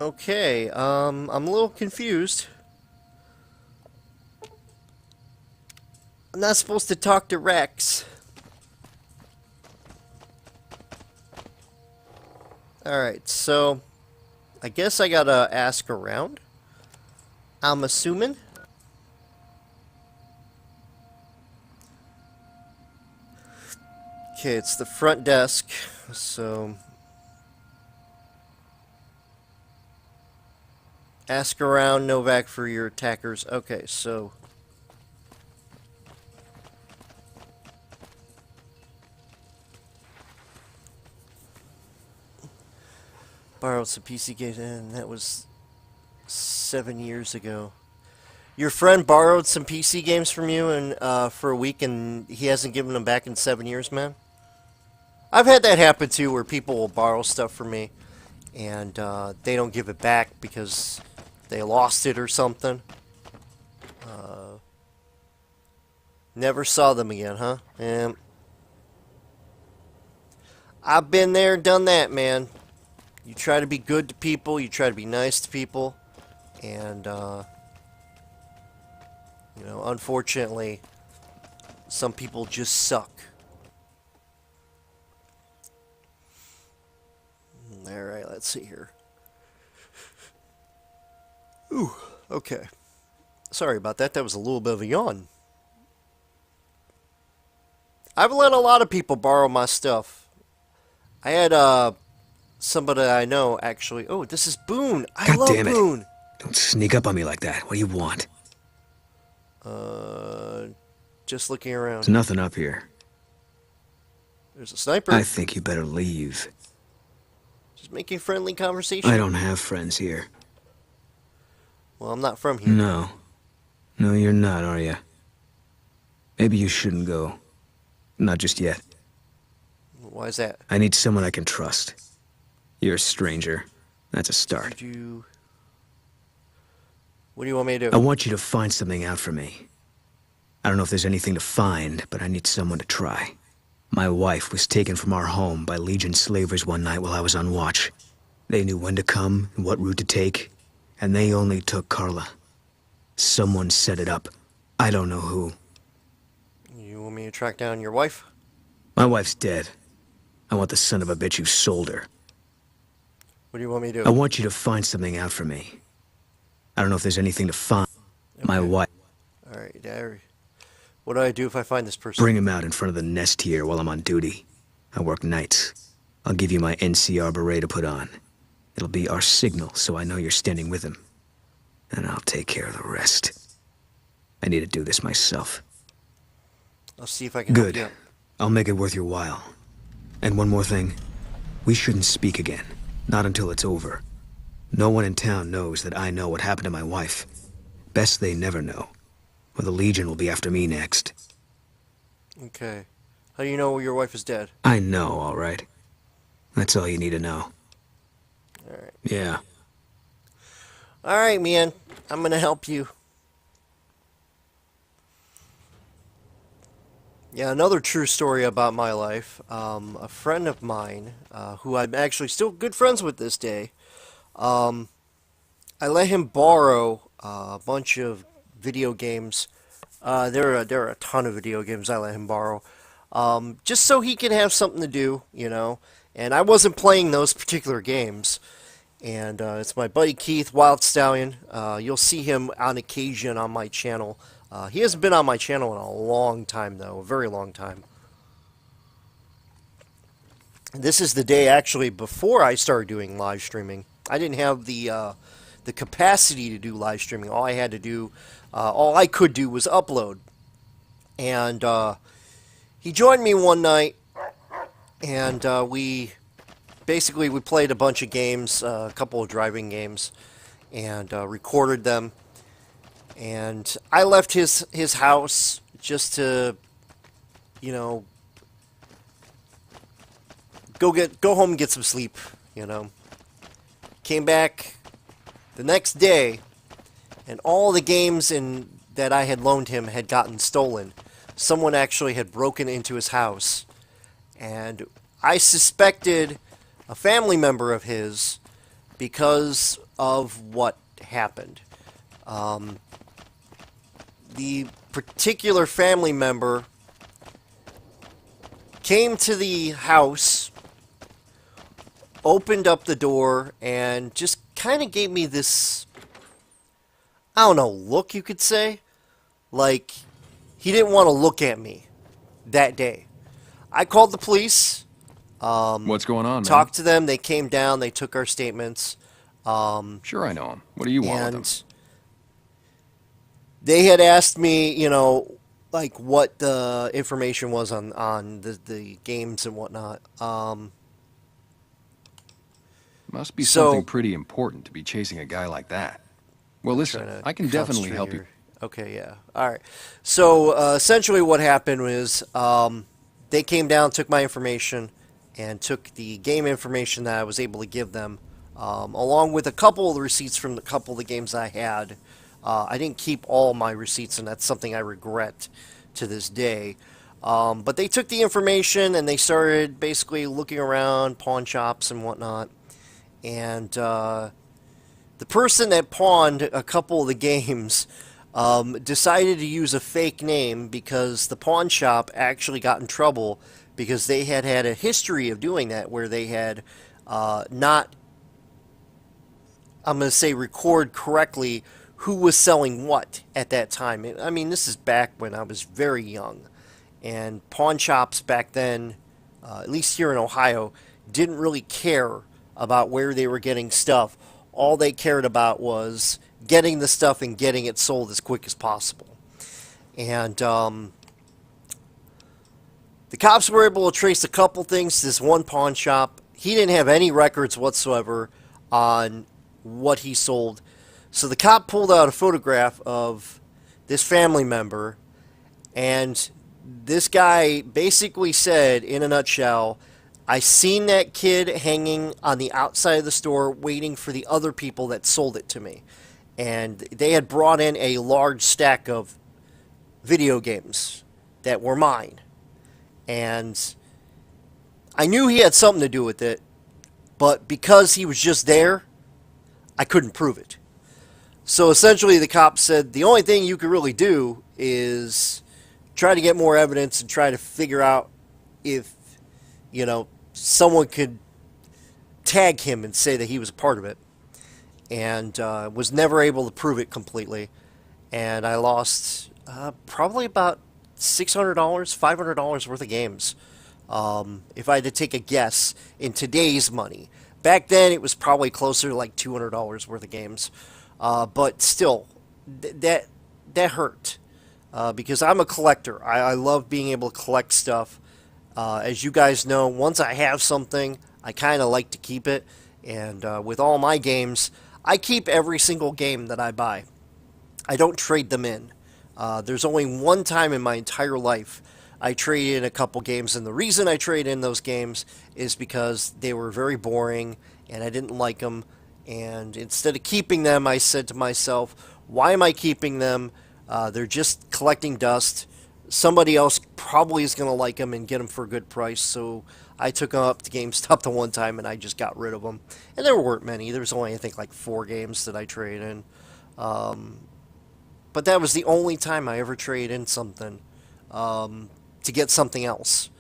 S1: Okay, I'm a little confused. I'm not supposed to talk to Rex. Alright, so I guess I gotta ask around. I'm assuming. Okay, it's the front desk, so... ask around, Novak, for your attackers. Okay, so... borrowed some PC games, and that was 7 years ago. Your friend borrowed some PC games from you and for a week, and he hasn't given them back in 7 years, man? I've had that happen, too, where people will borrow stuff from me, and they don't give it back because they lost it or something. Never saw them again, huh? I've been there, done that, man. You try to be good to people, you try to be nice to people, and, you know, unfortunately, some people just suck. Alright, let's see here. Ooh, okay. Sorry about that, that was a little bit of a yawn. I've let a lot of people borrow my stuff. I had, somebody I know, actually. Oh, this is Boone. I love Boone.
S8: Don't sneak up on me like that. What do you want?
S1: Just looking around.
S8: There's nothing up here.
S1: There's a sniper.
S8: I think you better leave.
S1: Just making friendly conversation.
S8: I don't have friends here.
S1: Well, I'm not from here.
S8: No. No, you're not, are you? Maybe you shouldn't go. Not just yet.
S1: Why is that?
S8: I need someone I can trust. You're a stranger. That's a start.
S1: What do you want me to do?
S8: I want you to find something out for me. I don't know if there's anything to find, but I need someone to try. My wife was taken from our home by Legion slavers one night while I was on watch. They knew when to come and what route to take, and they only took Carla. Someone set it up. I don't know who.
S1: You want me to track down your wife?
S8: My wife's dead. I want the son of a bitch who sold her.
S1: What do you want me to do?
S8: I want you to find something out for me. I don't know if there's anything to find. Okay. My wife.
S1: Alright, what do I do if I find this person?
S8: Bring him out in front of the nest here while I'm on duty. I work nights. I'll give you my NCR beret to put on. It'll be our signal so I know you're standing with him. And I'll take care of the rest. I need to do this myself.
S1: I'll see if I can
S8: Good.
S1: help you out.
S8: I'll make it worth your while. And one more thing. We shouldn't speak again. Not until it's over. No one in town knows that I know what happened to my wife. Best they never know. Or the Legion will be after me next.
S1: Okay. How do you know your wife is dead?
S8: I know, all right. That's all you need to know.
S1: Alright.
S8: Yeah.
S1: Alright, man. I'm gonna help you. Yeah, another true story about my life. A friend of mine, who I'm actually still good friends with this day, I let him borrow a bunch of video games. There are a ton of video games I let him borrow, just so he can have something to do, you know. And I wasn't playing those particular games. And it's my buddy Keith, Wild Stallion. You'll see him on occasion on my channel. He hasn't been on my channel in a long time, though. A very long time. This is the day actually before I started doing live streaming. I didn't have the capacity to do live streaming. All I had to do, all I could do was upload. And he joined me one night, and we played a bunch of games, a couple of driving games, and recorded them. And I left his house just to, you know, go home and get some sleep, you know. Came back the next day, and all the games that I had loaned him had gotten stolen. Someone actually had broken into his house, and I suspected a family member of his because of what happened. The particular family member came to the house, opened up the door, and just kind of gave me this, I don't know, look, you could say. Like, he didn't want to look at me that day. I called the police.
S2: What's going on, man?
S1: Talked to them. They came down. They took our statements.
S2: Sure, I know him. What do you want with him?
S1: They had asked me, you know, like what the information was on the games and whatnot.
S2: Must be something pretty important to be chasing a guy like that. Well, listen, I can definitely help you.
S1: Okay, yeah. All right. So, essentially what happened was they came down, took my information, and took the game information that I was able to give them, along with a couple of the receipts from a couple of the games I had. I didn't keep all my receipts, and that's something I regret to this day. But they took the information, and they started basically looking around pawn shops and whatnot. And the person that pawned a couple of the games decided to use a fake name because the pawn shop actually got in trouble because they had had a history of doing that, where they had not, I'm going to say, record correctly who was selling what at that time. I mean, this is back when I was very young, and pawn shops back then, at least here in Ohio, didn't really care about where they were getting stuff. All they cared about was getting the stuff and getting it sold as quick as possible. And the cops were able to trace a couple things to this one pawn shop. He didn't have any records whatsoever on what he sold. So the cop pulled out a photograph of this family member, and this guy basically said, in a nutshell, I seen that kid hanging on the outside of the store waiting for the other people that sold it to me. And they had brought in a large stack of video games that were mine. And I knew he had something to do with it, but because he was just there, I couldn't prove it. So essentially the cop said the only thing you could really do is try to get more evidence and try to figure out if, you know, someone could tag him and say that he was a part of it. And was never able to prove it completely. And I lost probably about $600, $500 worth of games. If I had to take a guess in today's money. Back then it was probably closer to like $200 worth of games. But still, that hurt. Because I'm a collector. I love being able to collect stuff. As you guys know, once I have something, I kind of like to keep it. And with all my games, I keep every single game that I buy. I don't trade them in. There's only one time in my entire life I trade in a couple games, and the reason I trade in those games is because they were very boring and I didn't like them. And instead of keeping them, I said to myself, why am I keeping them? They're just collecting dust. Somebody else probably is going to like them and get them for a good price. So I took them up to GameStop the one time and I just got rid of them. And there weren't many. There was only, I think, like 4 games that I traded in. But that was the only time I ever traded in something to get something else.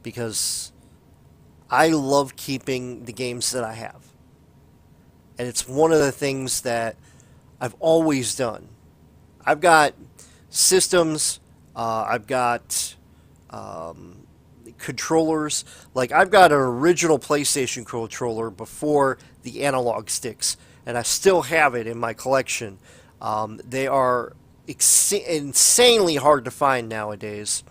S1: Because I love keeping the games that I have. And it's one of the things that I've always done. I've got systems, I've got controllers. Like, I've got an original PlayStation controller before the analog sticks, and I still have it in my collection. They are insanely hard to find nowadays.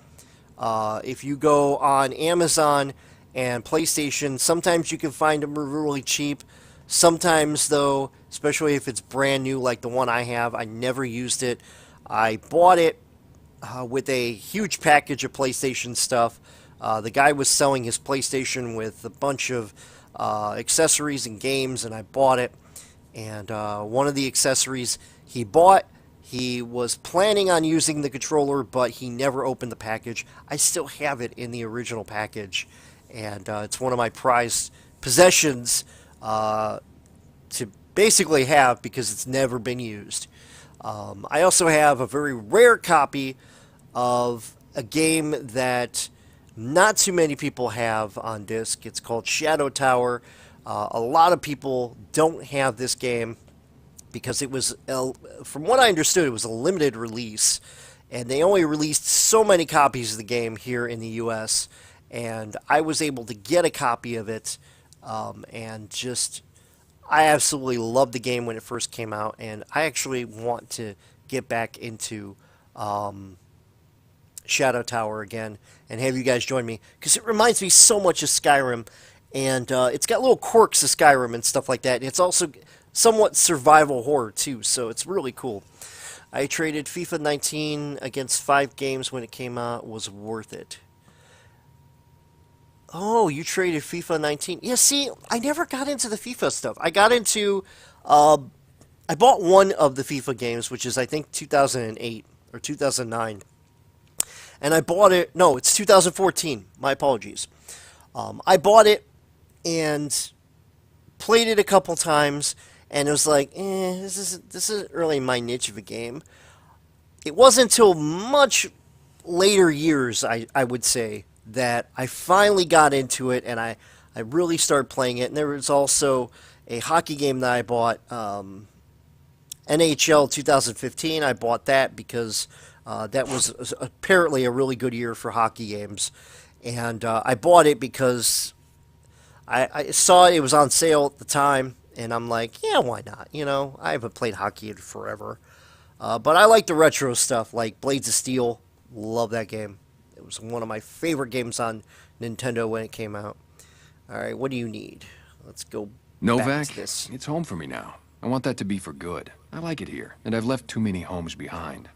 S1: If you go on Amazon and PlayStation, sometimes you can find them really cheap. Sometimes, though, especially if it's brand new like the one I have, I never used it. I bought it with a huge package of PlayStation stuff. The guy was selling his PlayStation with a bunch of accessories and games, and I bought it. And one of the accessories he bought, he was planning on using the controller, but he never opened the package. I still have it in the original package, and it's one of my prized possessions to basically have because it's never been used. I also have a very rare copy of a game that not too many people have on disc. It's called Shadow Tower. A lot of people don't have this game because it was, from what I understood, it was a limited release, and they only released so many copies of the game here in the US, and I was able to get a copy of it, and just, I absolutely loved the game when it first came out, and I actually want to get back into Shadow Tower again and have you guys join me, because it reminds me so much of Skyrim, and it's got little quirks of Skyrim and stuff like that, and it's also somewhat survival horror too, so it's really cool. I traded FIFA 19 against 5 games when it came out. It was worth it. Oh, you traded FIFA 19. Yeah, see, I never got into the FIFA stuff. I got into, I bought one of the FIFA games, which is, I think, 2008 or 2009. And I bought it, no, it's 2014. My apologies. I bought it and played it a couple times, and it was like, this isn't really my niche of a game. It wasn't until much later years, I would say, that I finally got into it, and I really started playing it. And there was also a hockey game that I bought, NHL 2015. I bought that because that was apparently a really good year for hockey games. And I bought it because I saw it was on sale at the time, and I'm like, yeah, why not? You know, I haven't played hockey in forever. But I like the retro stuff, like Blades of Steel. Love that game. It was one of my favorite games on Nintendo when it came out. All right, what do you need? Let's go back
S9: Novak,
S1: to this.
S9: it's home for me now. I want that to be for good. I like it here, and I've left too many homes behind.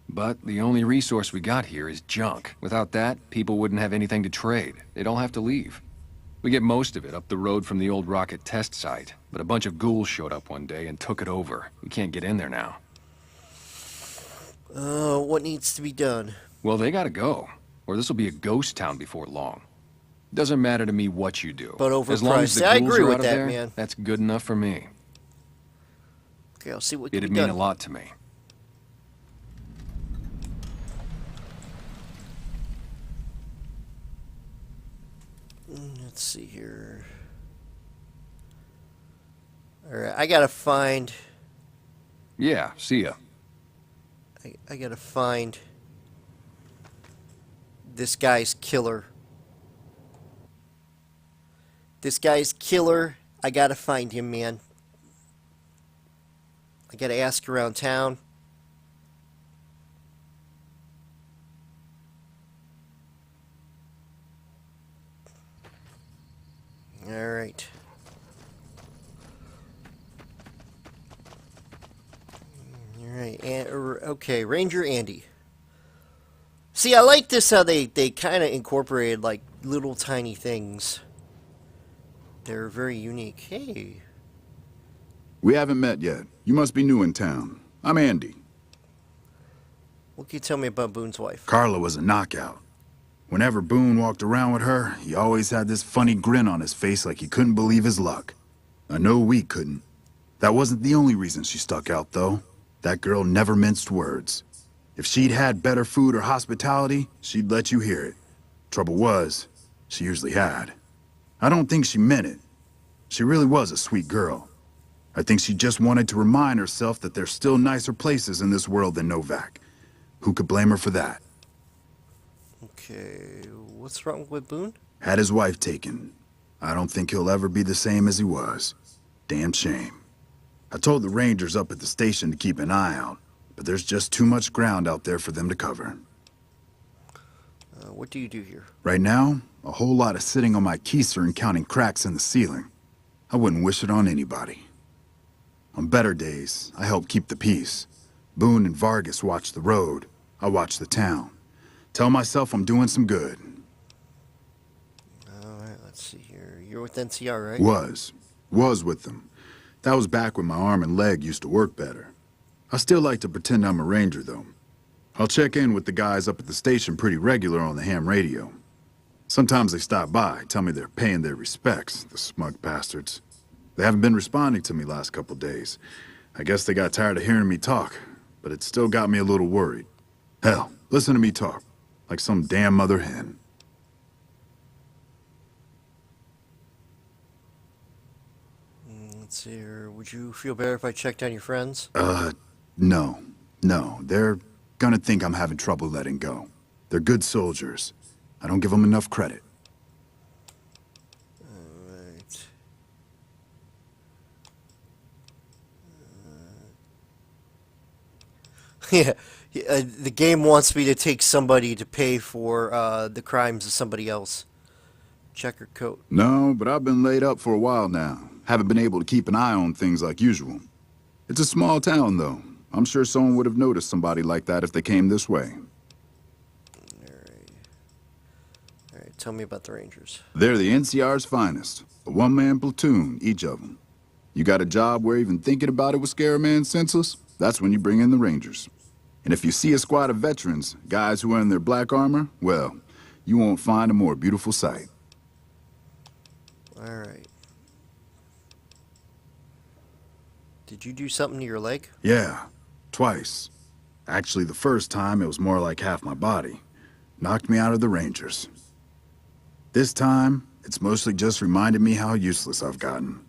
S9: But the only resource we got here is junk. Without that, people wouldn't have anything to trade. They'd all have to leave. We get most of it up the road from the old rocket test site, but a bunch of ghouls showed up one day and took it over. We can't get in there now.
S1: What needs to be done?
S9: Well, they gotta go, or this will be a ghost town before long. Doesn't matter to me what you do.
S1: But overpriced.
S9: As long as the
S1: I
S9: ghouls
S1: agree
S9: are
S1: with
S9: out of
S1: that,
S9: there,
S1: man.
S9: that's good enough for me.
S1: Okay, I'll see what can
S9: It'd
S1: be
S9: mean
S1: done.
S9: a lot to me.
S1: Let's see here. Alright, I gotta find...
S9: Yeah, see ya.
S1: I gotta find this guy's killer. This guy's killer. I gotta find him, man. I gotta ask around town. Alright. Alright, okay, Ranger Andy. See, I like this how they kind of incorporated, like, little tiny things. They're very unique. Hey.
S10: We haven't met yet. You must be new in town. I'm Andy.
S1: What can you tell me about Boone's wife?
S10: Carla was a knockout. Whenever Boone walked around with her, he always had this funny grin on his face like he couldn't believe his luck. I know we couldn't. That wasn't the only reason she stuck out, though. That girl never minced words. If she'd had better food or hospitality, she'd let you hear it. Trouble was, she usually had. I don't think she meant it. She really was a sweet girl. I think she just wanted to remind herself that there's still nicer places in this world than Novak. Who could blame her for that?
S1: Okay, what's wrong with Boone?
S10: Had his wife taken. I don't think he'll ever be the same as he was. Damn shame. I told the Rangers up at the station to keep an eye out, but there's just too much ground out there for them to cover.
S1: What do you do here?
S10: Right now, a whole lot of sitting on my keister and counting cracks in the ceiling. I wouldn't wish it on anybody. On better days, I help keep the peace. Boone and Vargas watch the road. I watch the town. Tell myself I'm doing some good.
S1: Alright, let's see here. You're with NCR, right?
S10: Was with them. That was back when my arm and leg used to work better. I still like to pretend I'm a ranger, though. I'll check in with the guys up at the station pretty regular on the ham radio. Sometimes they stop by, tell me they're paying their respects, the smug bastards. They haven't been responding to me last couple days. I guess they got tired of hearing me talk, but it still got me a little worried. Hell, listen to me talk, like some damn mother hen.
S1: Let's see here. Would you feel better if I checked on your friends?
S10: No. They're gonna think I'm having trouble letting go. They're good soldiers. I don't give them enough credit.
S1: Alright. Yeah, the game wants me to take somebody to pay for the crimes of somebody else. Checker coat.
S10: No, but I've been laid up for a while now. Haven't been able to keep an eye on things like usual. It's a small town, though. I'm sure someone would have noticed somebody like that if they came this way.
S1: Alright, tell me about the Rangers.
S10: They're the NCR's finest. A one-man platoon, each of them. You got a job where even thinking about it would scare a man senseless? That's when you bring in the Rangers. And if you see a squad of veterans, guys who are in their black armor, well, you won't find a more beautiful sight.
S1: Alright. Did you do something to your leg?
S10: Yeah, twice. Actually, the first time it was more like half my body. Knocked me out of the Rangers. This time, it's mostly just reminded me how useless I've gotten.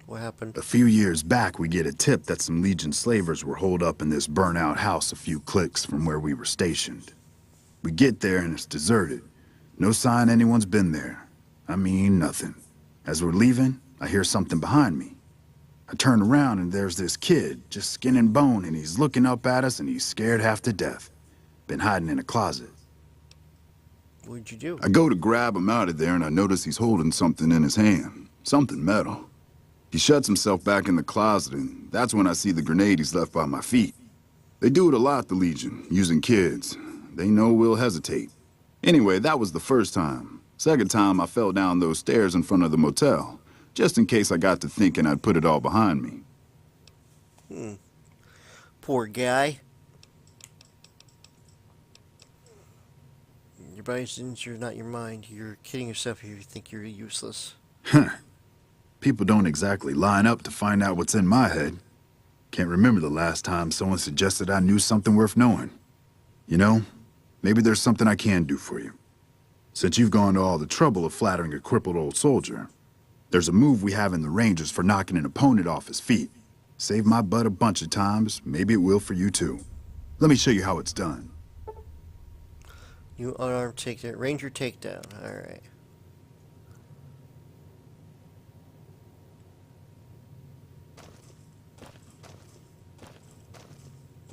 S1: What happened?
S10: A few years back, we get a tip that some Legion slavers were holed up in this burnt-out house a few clicks from where we were stationed. We get there and it's deserted. No sign anyone's been there. I mean, nothing. As we're leaving, I hear something behind me. I turn around and there's this kid, just skin and bone, and he's looking up at us and he's scared half to death. Been hiding in a closet.
S1: What'd you do?
S10: I go to grab him out of there and I notice he's holding something in his hand. Something metal. He shuts himself back in the closet and that's when I see the grenade he's left by my feet. They do it a lot, the Legion, using kids. They know we'll hesitate. Anyway, that was the first time. Second time, I fell down those stairs in front of the motel. Just in case I got to thinking I'd put it all behind me.
S1: Poor guy. Your body's injured, not your mind. You're kidding yourself if you think you're useless.
S10: People don't exactly line up to find out what's in my head. Can't remember the last time someone suggested I knew something worth knowing. You know, maybe there's something I can do for you. Since you've gone to all the trouble of flattering a crippled old soldier, there's a move we have in the Rangers for knocking an opponent off his feet. Saved my butt a bunch of times, maybe it will for you too. Let me show you how it's done.
S1: New unarmed takedown. Ranger takedown. Alright.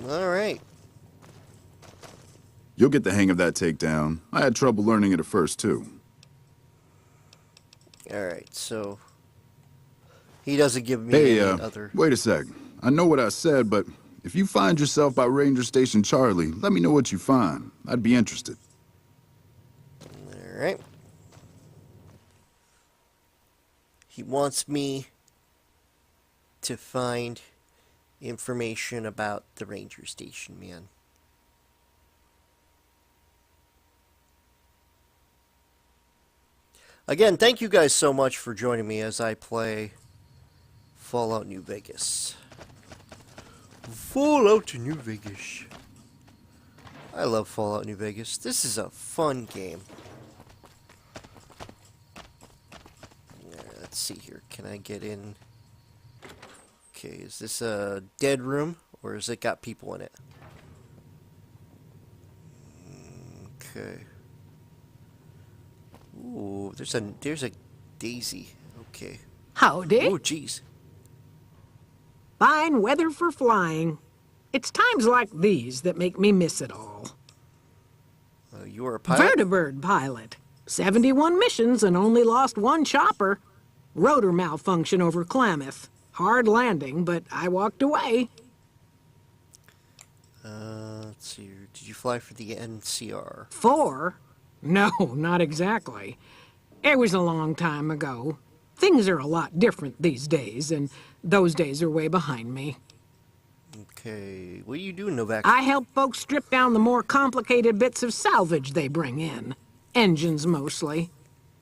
S1: Alright.
S10: You'll get the hang of that takedown. I had trouble learning it at first too.
S1: Alright, so he doesn't give me
S10: Hey,
S1: any other...
S10: wait a sec. I know what I said, but if you find yourself by Ranger Station Charlie, let me know what you find. I'd be interested.
S1: Alright. He wants me to find information about the ranger station, man. Again, thank you guys so much for joining me as I play Fallout New Vegas. Fallout New Vegas. I love Fallout New Vegas. This is a fun game. Let's see here. Can I get in? Okay, is this a dead room or has it got people in it? Okay. Ooh, there's a daisy. Okay.
S11: Howdy.
S1: Oh, jeez.
S11: Fine weather for flying. It's times like these that make me miss it all.
S1: You were a pilot?
S11: Vertibird pilot. 71 missions and only lost one chopper. Rotor malfunction over Klamath. Hard landing, but I walked away.
S1: Let's see. Did you fly for the NCR?
S11: 4? No, not exactly. It was a long time ago. Things are a lot different these days, and those days are way behind me.
S1: Okay. What do you do, Novak?
S11: I help folks strip down the more complicated bits of salvage they bring in. Engines, mostly.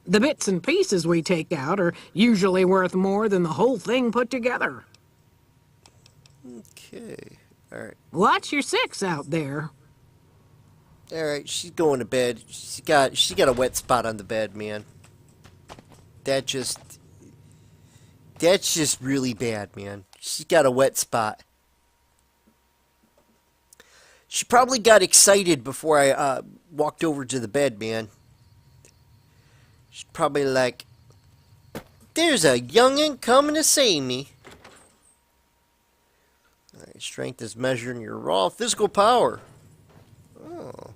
S11: The bits and pieces we take out are usually worth more than the whole thing put together.
S1: Okay. Alright.
S11: Watch your 6 out there.
S1: Alright, she's going to bed. She got a wet spot on the bed, man. That's just really bad, man. She's got a wet spot. She probably got excited before I walked over to the bed, man. She's probably like, there's a youngin' coming to see me. Alright, strength is measured in your raw physical power. Oh.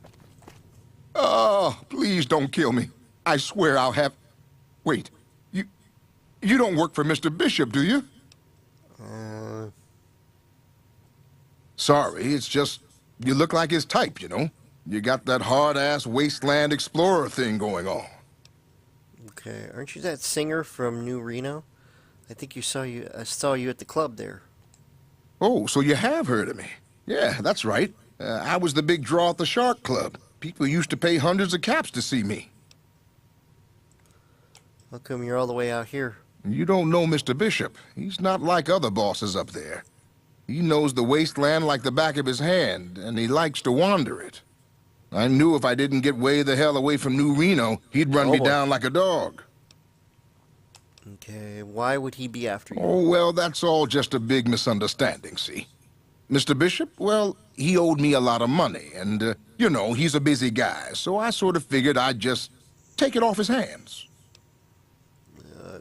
S12: Oh, please don't kill me. I swear I'll have... Wait, you don't work for Mr. Bishop, do you? Sorry, it's just, you look like his type, you know? You got that hard-ass wasteland explorer thing going on.
S1: Okay, aren't you that singer from New Reno? I think I saw you at the club there.
S12: Oh, so you have heard of me. Yeah, that's right. I was the big draw at the Shark Club. People used to pay hundreds of caps to see me.
S1: How come you're all the way out here?
S12: You don't know Mr. Bishop. He's not like other bosses up there. He knows the wasteland like the back of his hand, and he likes to wander it. I knew if I didn't get way the hell away from New Reno, he'd run me down like a dog.
S1: Okay, why would he be after you?
S12: Oh, well, that's all just a big misunderstanding, see? Mr. Bishop, well, he owed me a lot of money, and, you know, he's a busy guy, so I sort of figured I'd just take it off his hands.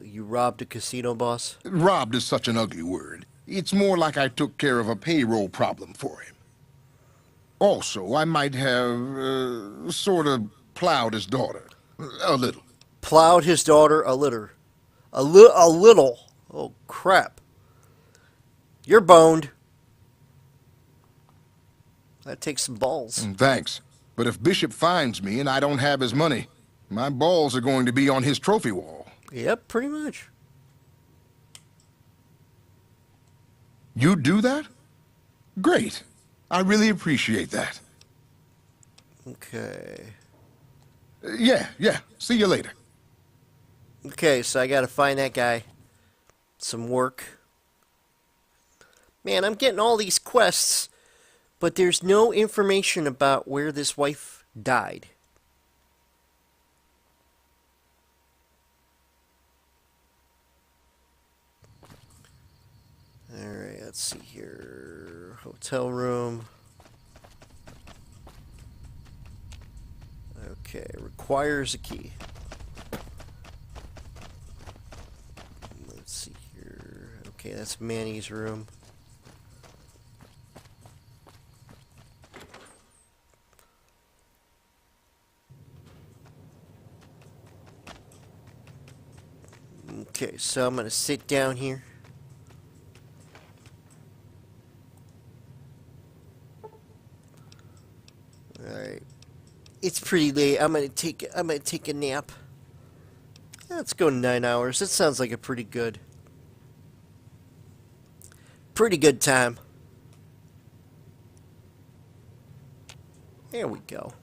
S1: You robbed a casino boss?
S12: Robbed is such an ugly word. It's more like I took care of a payroll problem for him. Also, I might have, sort of plowed his daughter. A little.
S1: Plowed his daughter a little. A little? Oh, crap. You're boned. That takes some balls.
S12: Thanks. But if Bishop finds me and I don't have his money, my balls are going to be on his trophy wall.
S1: Yep, pretty much.
S12: You do that? Great. I really appreciate that.
S1: Okay.
S12: Yeah. See you later.
S1: Okay, so I gotta find that guy some work. Man, I'm getting all these quests, but there's no information about where this wife died. Alright, let's see here. Hotel room. Okay, requires a key. Let's see here. Okay, that's Manny's room. Okay, so I'm gonna sit down here. Alright. It's pretty late. I'm gonna take a nap. Let's go 9 hours. That sounds like a pretty good time. There we go.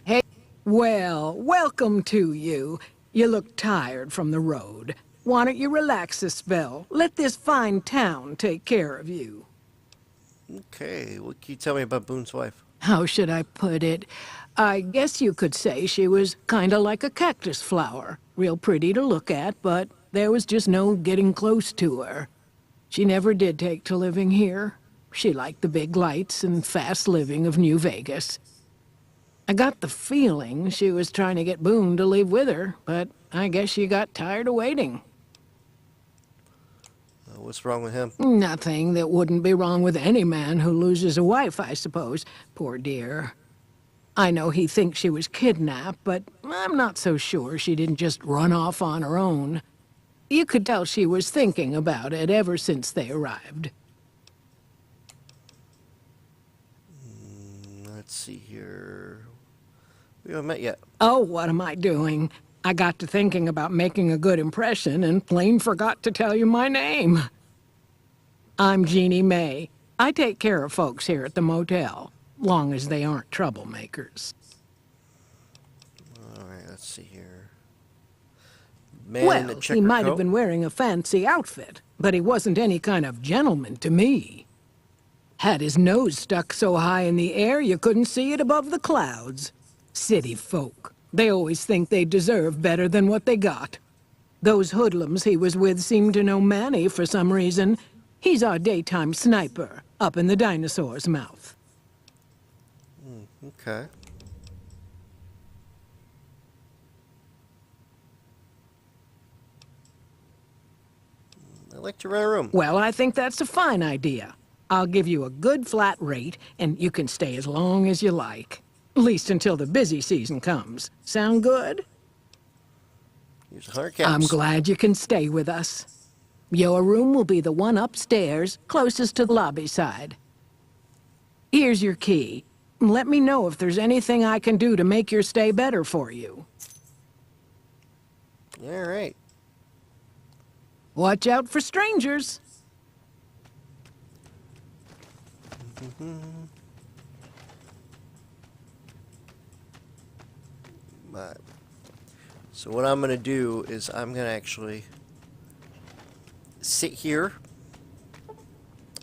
S11: Hey, well, welcome to you. You look tired from the road. Why don't you relax a spell? Let this fine town take care of you.
S1: Okay, what can you tell me about Boone's wife?
S11: How should I put it? I guess you could say she was kinda like a cactus flower. Real pretty to look at, but there was just no getting close to her. She never did take to living here. she liked the big lights and fast living of New Vegas. I got the feeling she was trying to get Boone to leave with her, but I guess she got tired of waiting.
S1: What's wrong with him?
S11: Nothing that wouldn't be wrong with any man who loses a wife, I suppose. Poor dear. I know he thinks she was kidnapped, but I'm not so sure she didn't just run off on her own. You could tell she was thinking about it ever since they arrived.
S1: Let's see here. We haven't met yet.
S11: Oh, what am I doing? I got to thinking about making a good impression and plain forgot to tell you my name. I'm Jeannie May. I take care of folks here at the motel, long as they aren't troublemakers.
S1: All right, let's see here. Man in the
S11: Well,
S1: checker
S11: he might
S1: coat.
S11: have been wearing a fancy outfit, but he wasn't any kind of gentleman to me. Had his nose stuck so high in the air you couldn't see it above the clouds. City folk. They always think they deserve better than what they got. Those hoodlums he was with seem to know Manny for some reason. He's our daytime sniper, up in the dinosaur's mouth.
S1: Okay. I'd like to rent a room.
S11: Well, I think that's a fine idea. I'll give you a good flat rate, and you can stay as long as you like. At least until the busy season comes. Sound good?
S1: Here's 100 caps.
S11: I'm glad you can stay with us. Your room will be the one upstairs, closest to the lobby side. Here's your key. Let me know if there's anything I can do to make your stay better for you.
S1: All right.
S11: Watch out for strangers.
S1: Right. So what I'm going to do is I'm going to actually sit here,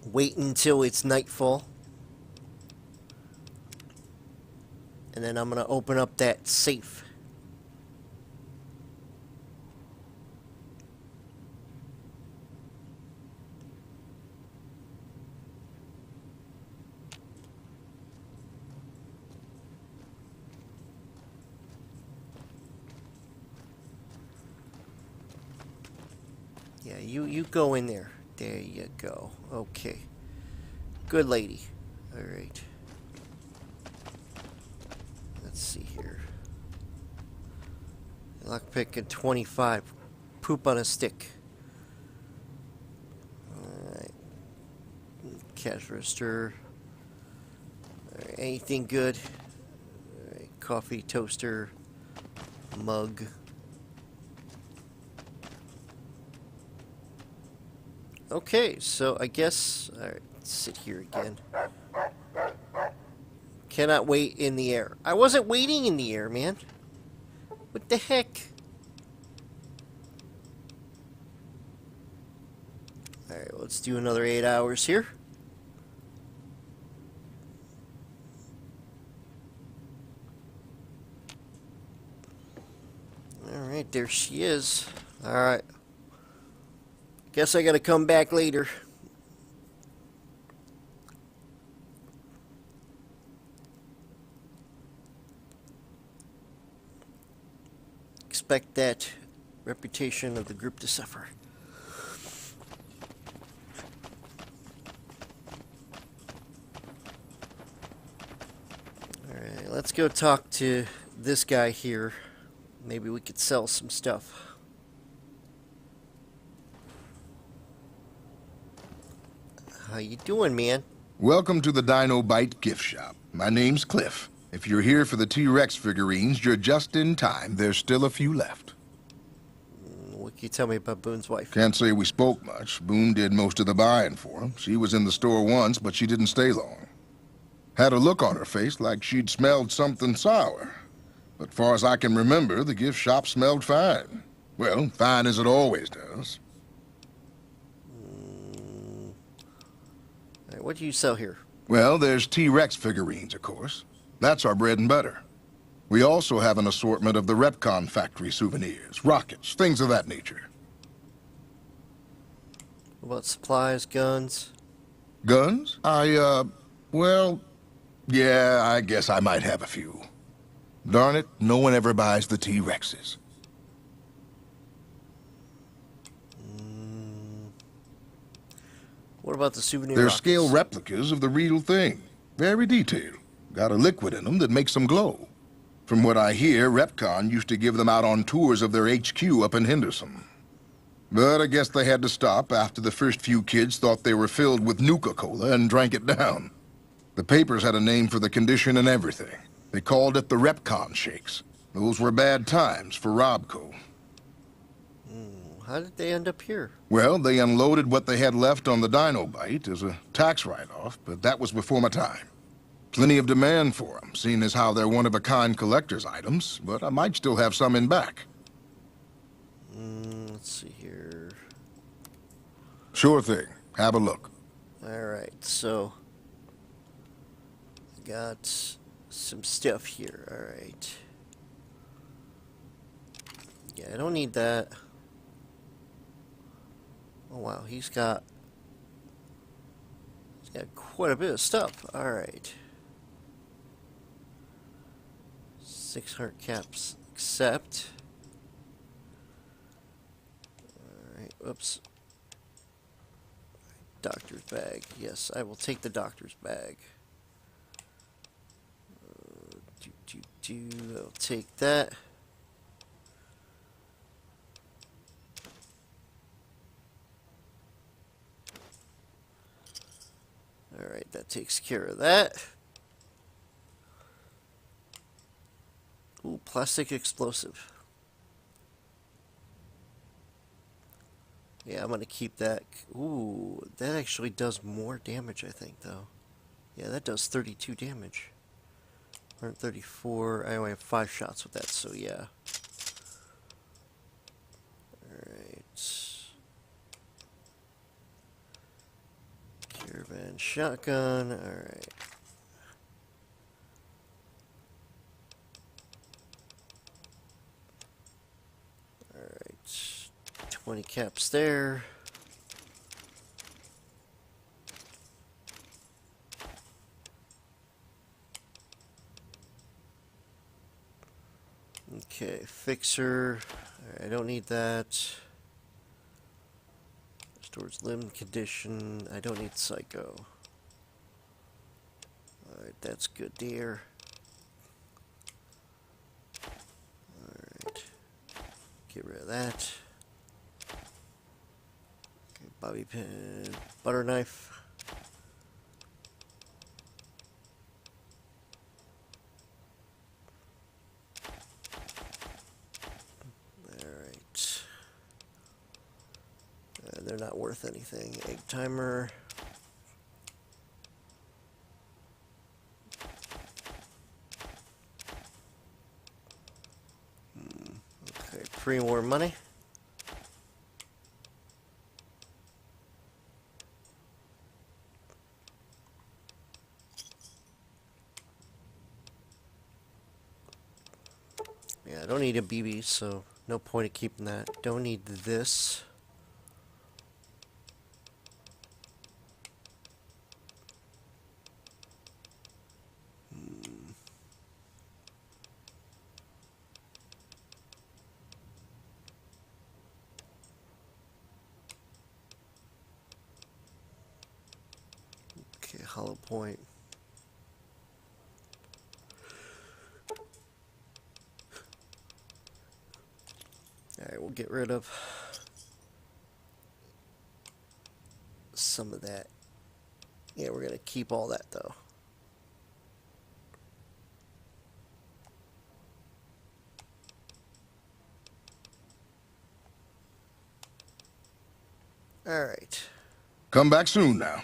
S1: wait until it's nightfall, and then I'm going to open up that safe. Yeah, you go in there. There you go. Okay. Good lady. All right. Let's see here. Lockpick at 25. Poop on a stick. Alright. Cash register. Alright, anything good? Alright, coffee, toaster, mug. Okay, so I guess... Alright, sit here again. Cannot wait in the air. I wasn't waiting in the air, man. What the heck? Alright, let's do another 8 hours here. Alright, there she is. Alright. Guess I gotta come back later. Expect that reputation of the group to suffer. Alright, let's go talk to this guy here. Maybe we could sell some stuff. How you doing, man?
S12: Welcome to the Dino Bite gift shop. My name's Cliff. If you're here for the T-Rex figurines, you're just in time. There's still a few left.
S1: What can you tell me about Boone's wife?
S12: Can't say we spoke much. Boone did most of the buying for him. She was in the store once, but she didn't stay long. Had a look on her face like she'd smelled something sour. But far as I can remember, the gift shop smelled fine. Well, fine as it always does.
S1: What do you sell here?
S12: Well, there's T-Rex figurines, of course. That's our bread and butter. We also have an assortment of the Retcon factory souvenirs, rockets, things of that nature.
S1: What about supplies, guns?
S12: Guns? Well, yeah, I guess I might have a few. Darn it, no one ever buys the T-Rexes.
S1: What about the souvenir
S12: They're
S1: rockets?
S12: scale replicas of the real thing. Very detailed. Got a liquid in them that makes them glow. From what I hear, Repcon used to give them out on tours of their HQ up in Henderson. But I guess they had to stop after the first few kids thought they were filled with Nuka-Cola and drank it down. The papers had a name for the condition and everything. They called it the Repcon Shakes. Those were bad times for Robco.
S1: How did they end up here?
S12: Well, they unloaded what they had left on the Dinobite as a tax write-off, but that was before my time. Plenty of demand for them, seeing as how they're one-of-a-kind collector's items, but I might still have some in back.
S1: Let's see here.
S12: Sure thing. Have a look.
S1: Alright, so... got some stuff here, alright. Yeah, I don't need that. Oh wow, he's got quite a bit of stuff. Alright. 600 caps accept. Alright, whoops. Doctor's bag. Yes, I will take the doctor's bag. I'll take that. Alright, that takes care of that. Ooh, plastic explosive. Yeah, I'm gonna keep that. Ooh, that actually does more damage, I think, though. Yeah, that does 32 damage. 134. I only have 5 shots with that, so yeah. Alright. Caravan shotgun. Alright. Alright. 20 caps there. Okay, fixer. Alright, I don't need that. Restores limb condition. I don't need psycho. Alright, that's good, dear. Alright. Get rid of that. Okay, bobby pin. Butter knife. They're not worth anything. Egg timer. Okay, pre-war money. Yeah, I don't need a BB, so no point of keeping that. Don't need this. Okay, hollow point. Alright, we'll get rid of some of that. Yeah, we're gonna keep all that though. Alright.
S12: Come back soon now.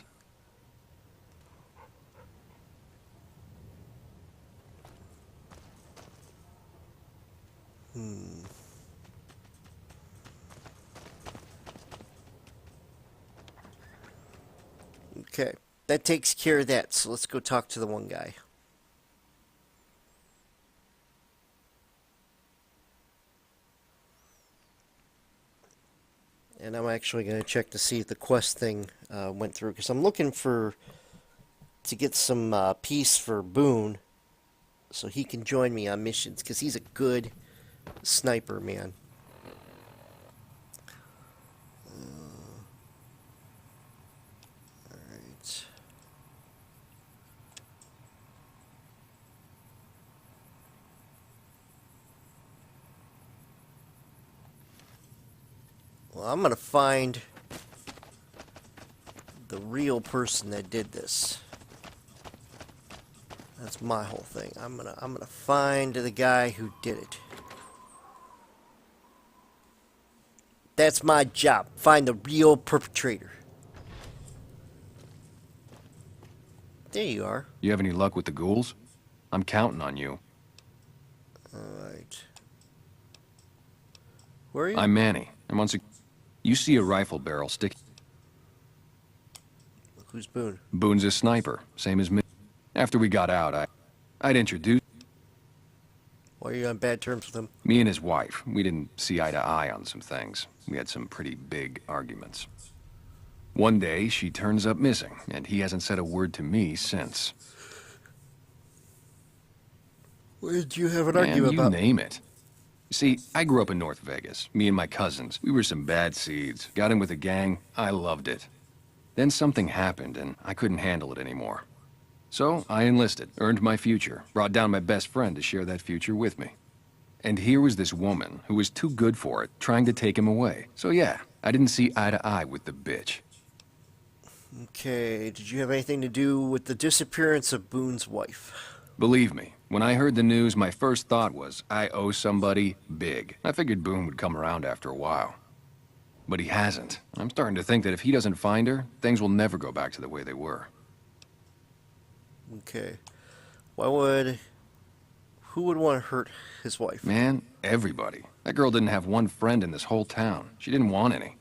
S1: Okay, that takes care of that, so let's go talk to the one guy. And I'm actually going to check to see if the quest thing went through, because I'm looking to get some peace for Boone, so he can join me on missions, because he's a good sniper, man. Alright. Well, I'm gonna find the real person that did this. That's my whole thing. I'm gonna find the guy who did it. That's my job. Find the real perpetrator. There you are.
S9: You have any luck with the ghouls? I'm counting on you.
S1: Alright. Where are you?
S9: I'm Manny. I'm on You see a rifle barrel stick.
S1: Who's Boone?
S9: Boone's a sniper, same as me. After we got out, I'd introduce...
S1: Why are you on bad terms with him?
S9: Me and his wife, we didn't see eye to eye on some things. We had some pretty big arguments. One day, she turns up missing, and he hasn't said a word to me since.
S1: What did you have an argument about?
S9: You name it. See, I grew up in North Vegas. Me and my cousins, we were some bad seeds. Got in with a gang, I loved it. Then something happened, and I couldn't handle it anymore. So, I enlisted, earned my future, brought down my best friend to share that future with me. And here was this woman who was too good for it, trying to take him away. So yeah, I didn't see eye to eye with the bitch.
S1: Okay, did you have anything to do with the disappearance of Boone's wife?
S9: Believe me, when I heard the news, my first thought was, I owe somebody big. I figured Boone would come around after a while. But he hasn't. I'm starting to think that if he doesn't find her, things will never go back to the way they were.
S1: Okay. Who would want to hurt his wife?
S9: Man, everybody. That girl didn't have one friend in this whole town. She didn't want any.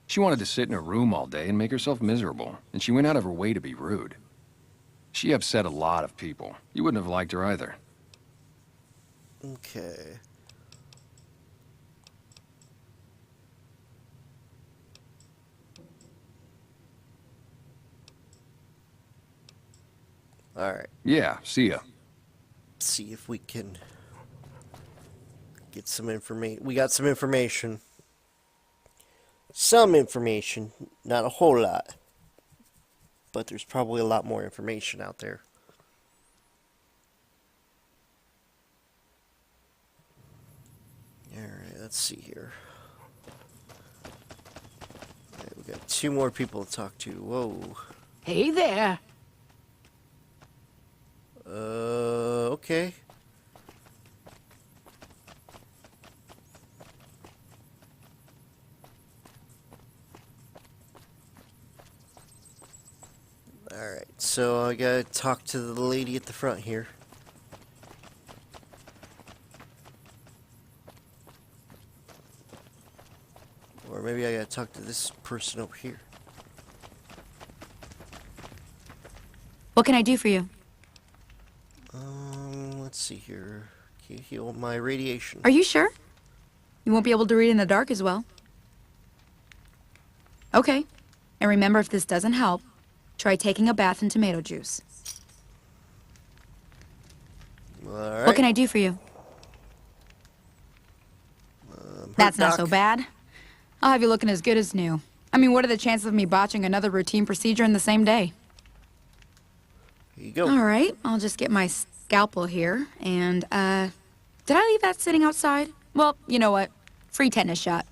S9: She wanted to sit in her room all day and make herself miserable, and she went out of her way to be rude. She upset a lot of people. You wouldn't have liked her either.
S1: Okay. Alright.
S9: Yeah, see ya.
S1: See if we can get some information. We got some information. Some information, not a whole lot. But there's probably a lot more information out there. Alright, let's see here. Alright, we got 2 more people to talk to. Whoa.
S11: Hey there.
S1: Okay. Alright, so I gotta talk to the lady at the front here. Or maybe I gotta talk to this person over here.
S13: What can I do for you?
S1: Let's see here. Can you heal my radiation?
S13: Are you sure? You won't be able to read in the dark as well. Okay. And remember, if this doesn't help, try taking a bath in tomato juice.
S1: Alright.
S13: What can I do for you? That's not so bad. I'll have you looking as good as new. I mean, what are the chances of me botching another routine procedure in the same day?
S1: Here you go.
S13: Alright, I'll just get my scalpel here, and, did I leave that sitting outside? Well, you know what? Free tetanus shot.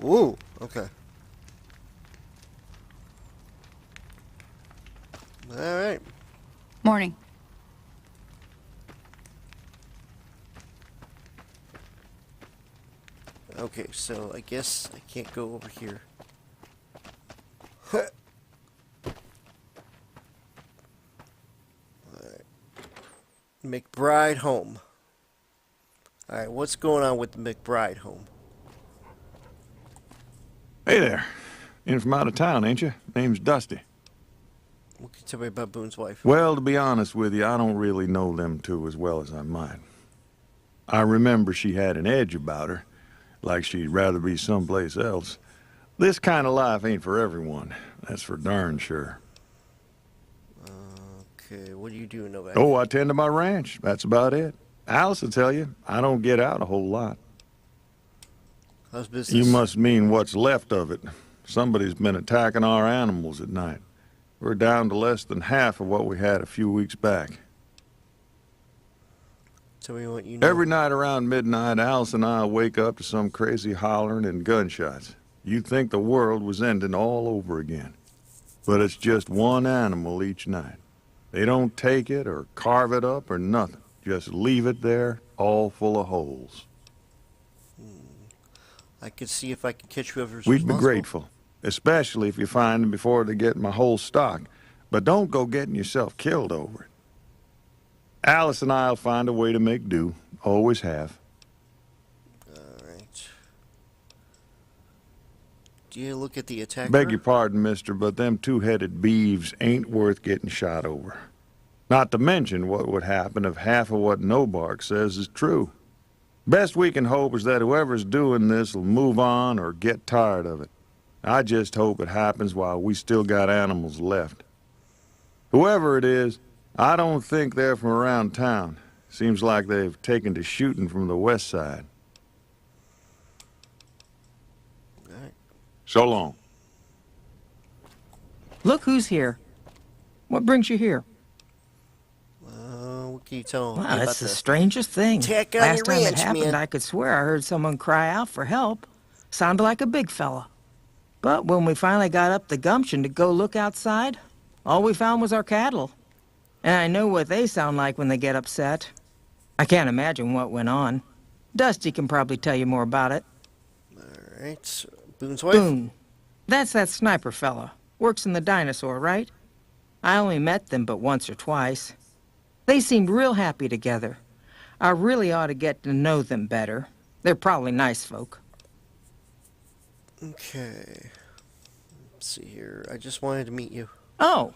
S1: Ooh, okay. Alright.
S13: Morning.
S1: Okay, so I guess I can't go over here. Alright. McBride home. Alright, what's going on with the McBride home?
S3: Hey there. In from out of town, ain't you? Name's Dusty.
S1: What can you tell me about Boone's wife?
S3: Well, to be honest with you, I don't really know them two as well as I might. I remember she had an edge about her, like she'd rather be someplace else. This kind of life ain't for everyone, that's for darn sure.
S1: Okay, what do you do, Novak?
S3: Oh, I tend to my ranch, that's about it. Alice will tell you, I don't get out a whole lot.
S1: How's business?
S3: You must mean what's left of it. Somebody's been attacking our animals at night. We're down to less than half of what we had a few weeks back.
S1: Tell me what you know.
S3: Every night around midnight, Alice and I wake up to some crazy hollering and gunshots. You'd think the world was ending all over again. But it's just one animal each night. They don't take it or carve it up or nothing. Just leave it there, all full of holes.
S1: I could see if I could catch whoever's
S3: We'd be
S1: responsible.
S3: grateful, especially if you find them before they get my whole stock. But don't go getting yourself killed over it. Alice and I'll find a way to make do. Always have.
S1: Alright. Do you look at the attacker?
S3: Beg your pardon, mister, but them two-headed beeves ain't worth getting shot over. Not to mention what would happen if half of what Nobark says is true. Best we can hope is that whoever's doing this will move on or get tired of it. I just hope it happens while we still got animals left. Whoever it is, I don't think they're from around town. Seems like they've taken to shooting from the west side.
S1: Alright.
S3: So long.
S14: Look who's here. What brings you here?
S1: What can you tell me
S14: Wow,
S1: about
S14: that's the strangest thing.
S1: attack on
S14: Last
S1: your
S14: time it
S1: ranch,
S14: happened,
S1: man?
S14: I could swear I heard someone cry out for help. Sounded like a big fella. But when we finally got up the gumption to go look outside, all we found was our cattle. And I know what they sound like when they get upset. I can't imagine what went on. Dusty can probably tell you more about it.
S1: Alright. Boone's wife?
S14: Boone. That's that sniper fella. Works in the dinosaur, right? I only met them but once or twice. They seemed real happy together. I really ought to get to know them better. They're probably nice folk.
S1: Okay. Let's see here. I just wanted to meet you.
S14: Oh,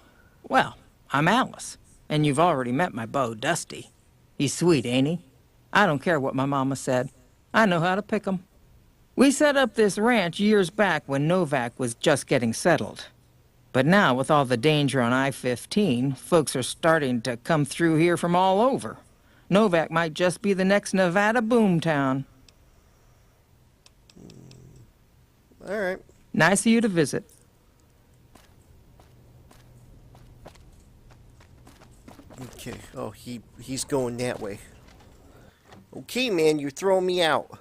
S14: well, I'm Alice. And you've already met my beau, Dusty. He's sweet, ain't he? I don't care what my mama said. I know how to pick 'em. We set up this ranch years back when Novak was just getting settled. But now, with all the danger on I-15, folks are starting to come through here from all over. Novak might just be the next Nevada boomtown.
S1: Alright.
S14: Nice of you to visit.
S1: Okay. Oh, he's going that way. Okay, man, you're throwing me out.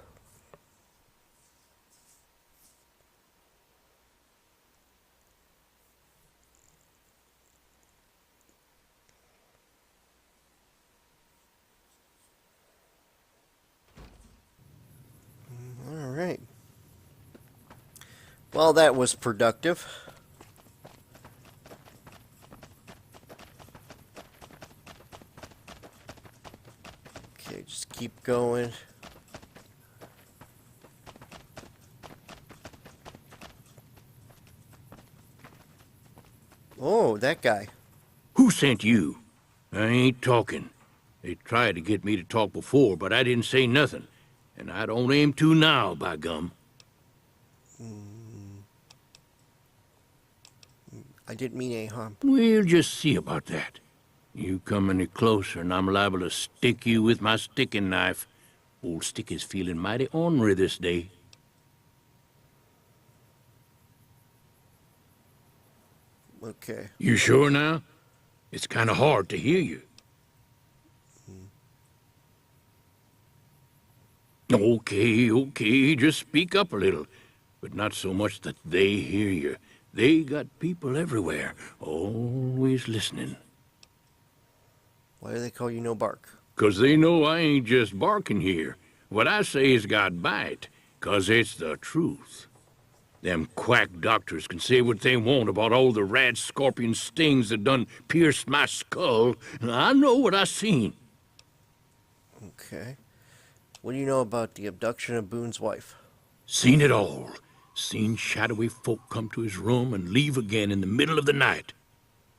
S1: All right. Well, that was productive. Okay, just keep going. Oh, that guy.
S15: Who sent you? I ain't talking. They tried to get me to talk before, but I didn't say nothing. And I don't aim to now, by gum.
S1: I didn't mean any harm.
S15: We'll just see about that. You come any closer and I'm liable to stick you with my sticking knife. Old Sticky's feeling mighty ornery this day.
S1: Okay.
S15: You sure now? It's kind of hard to hear you. Okay, just speak up a little. But not so much that they hear you. They got people everywhere, always listening.
S1: Why do they call you No Bark?
S15: 'Cause they know I ain't just barking here. What I say's got bite, 'cause it's the truth. Them quack doctors can say what they want about all the rad scorpion stings that done pierced my skull. I know what I seen.
S1: Okay. What do you know about the abduction of Boone's wife?
S15: Seen it all. Seen shadowy folk come to his room and leave again in the middle of the night.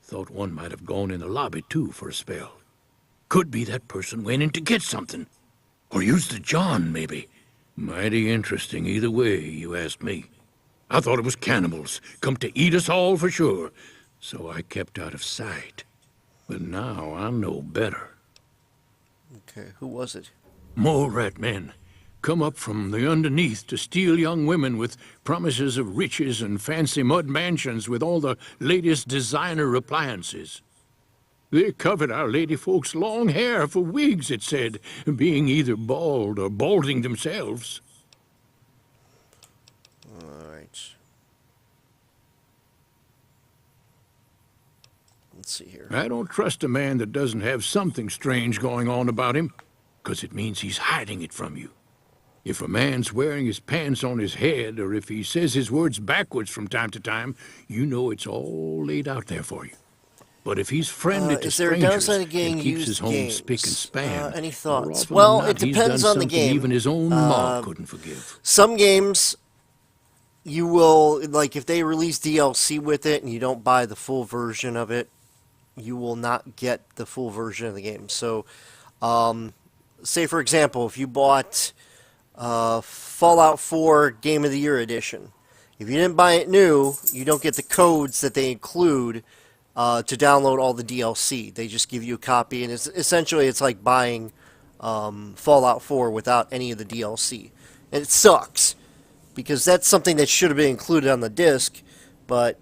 S15: Thought one might have gone in the lobby, too, for a spell. Could be that person went in to get something. Or used the John, maybe. Mighty interesting either way, you ask me. I thought it was cannibals, come to eat us all for sure, so I kept out of sight. But now I know better.
S1: Okay, who was it?
S15: Mole rat men. Come up from the underneath to steal young women with promises of riches and fancy mud mansions with all the latest designer appliances. They covered our lady folks' long hair for wigs, it said, being either bald or balding themselves.
S1: Alright. Let's see here.
S15: I don't trust a man that doesn't have something strange going on about him, 'cause it means he's hiding it from you. If a man's wearing his pants on his head, or if he says his words backwards from time to time, you know it's all laid out there for you. But if he's friendly to
S1: is there a
S15: strangers
S1: downside of getting
S15: and keeps
S1: used
S15: his home
S1: games?
S15: spick and span,
S1: Any
S15: more
S1: thoughts?
S15: often
S1: Well,
S15: than
S1: it
S15: not, he's
S1: depends
S15: done
S1: on the
S15: something
S1: game.
S15: even his own mom couldn't forgive.
S1: Some games, you will, like if they release DLC with it and you don't buy the full version of it, you will not get the full version of the game. So, say for example, if you bought Fallout 4 Game of the Year Edition, if you didn't buy it new, you don't get the codes that they include to download all the DLC. They just give you a copy, and it's like buying Fallout 4 without any of the DLC. And it sucks, because that's something that should have been included on the disc, but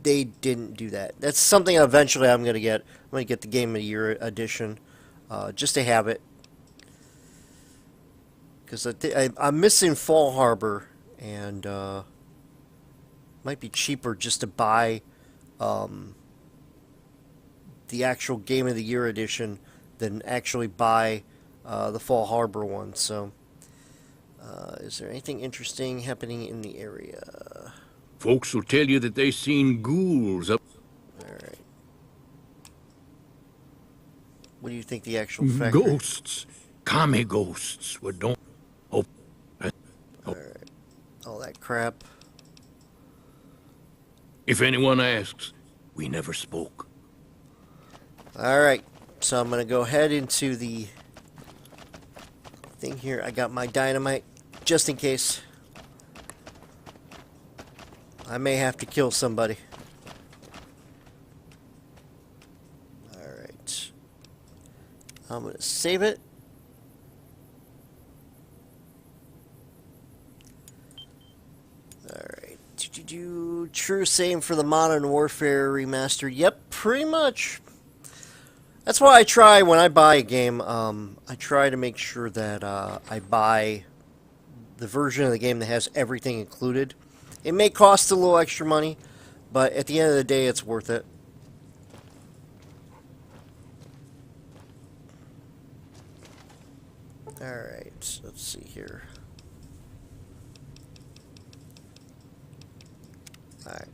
S1: they didn't do that. That's something eventually I'm going to get. I'm going to get the Game of the Year edition, just to have it. Because I'm missing Fall Harbor, and might be cheaper just to buy the actual Game of the Year edition than actually buy the Fall Harbor one. So, is there anything interesting happening in the area?
S15: Folks will tell you that they seen ghouls up.
S1: Alright. What do you think the actual fact?
S15: Ghosts. Kami ghosts. What don't... Oh.
S1: Alright. All that crap.
S15: If anyone asks, we never spoke.
S1: Alright. So I'm going to go ahead into the thing here. I got my dynamite just in case. I may have to kill somebody. Alright. I'm going to save it. Alright. True same for the Modern Warfare Remastered. Yep, pretty much. That's why I try, when I buy a game, I try to make sure that I buy the version of the game that has everything included. It may cost a little extra money, but at the end of the day, it's worth it. Alright, let's see here. Alright.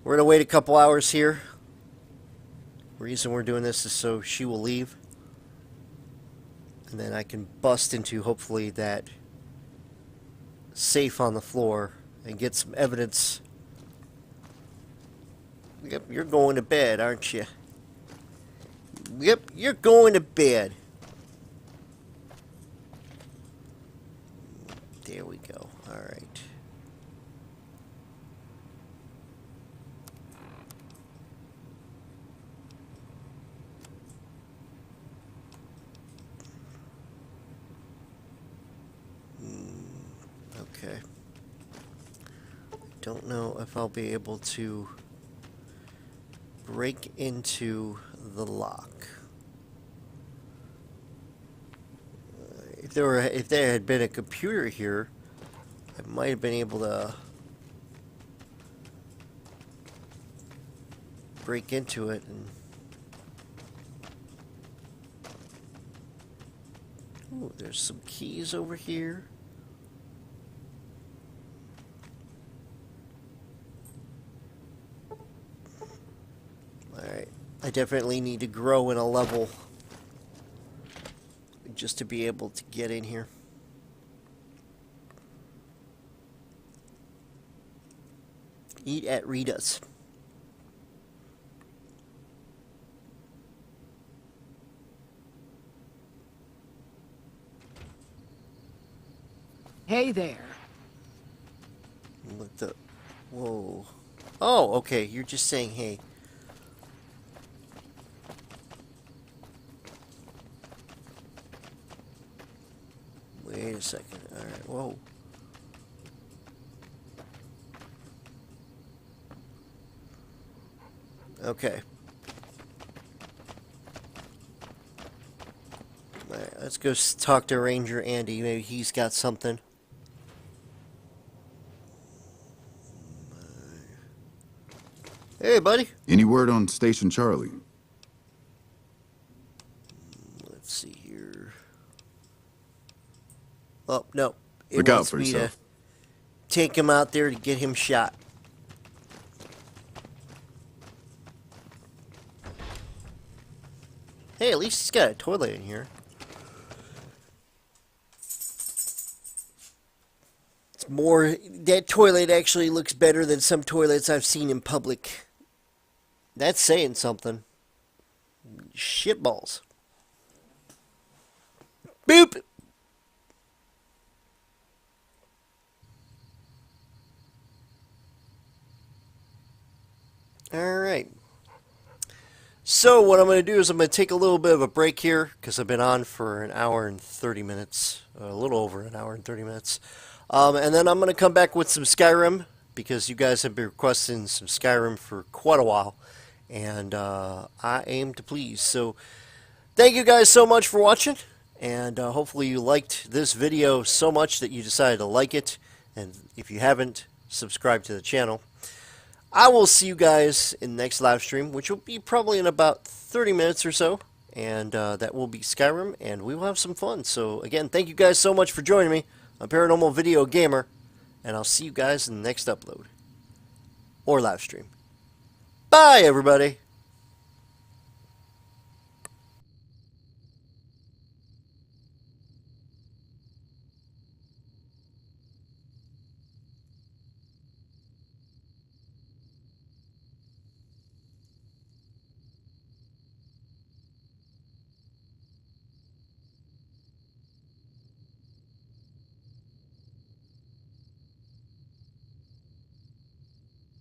S1: We're going to wait a couple hours here. The reason we're doing this is so she will leave. And then I can bust into, hopefully, that safe on the floor and get some evidence. Yep, you're going to bed, aren't you? Yep, you're going to bed. There we go. All right. Okay. Don't know if I'll be able to break into the lock. If there had been a computer here, I might have been able to break into it and ooh, there's some keys over here. Alright, I definitely need to grow in a level just to be able to get in here. Eat at Rita's.
S11: Hey there.
S1: What the... Whoa. Oh, okay. You're just saying hey. Wait a second. Alright, whoa. Okay. Alright, let's go talk to Ranger Andy. Maybe he's got something. Hey, buddy.
S10: Any word on Station Charlie?
S1: Let's see here. Oh, no. It
S10: Look out
S1: wants
S10: for
S1: me
S10: yourself.
S1: to take him out there to get him shot. Hey, at least he's got a toilet in here. It's more... That toilet actually looks better than some toilets I've seen in public. That's saying something. Shitballs. Boop! Alright. So, what I'm going to do is I'm going to take a little bit of a break here, because I've been on for an hour and 30 minutes. A little over an hour and 30 minutes. And then I'm going to come back with some Skyrim, because you guys have been requesting some Skyrim for quite a while. And I aim to please. So, thank you guys so much for watching. And hopefully you liked this video so much that you decided to like it. And if you haven't, subscribe to the channel. I will see you guys in the next live stream, which will be probably in about 30 minutes or so. And that will be Skyrim, and we will have some fun. So, again, thank you guys so much for joining me. I'm Paranormal Video Gamer, and I'll see you guys in the next upload. Or live stream. Bye, everybody!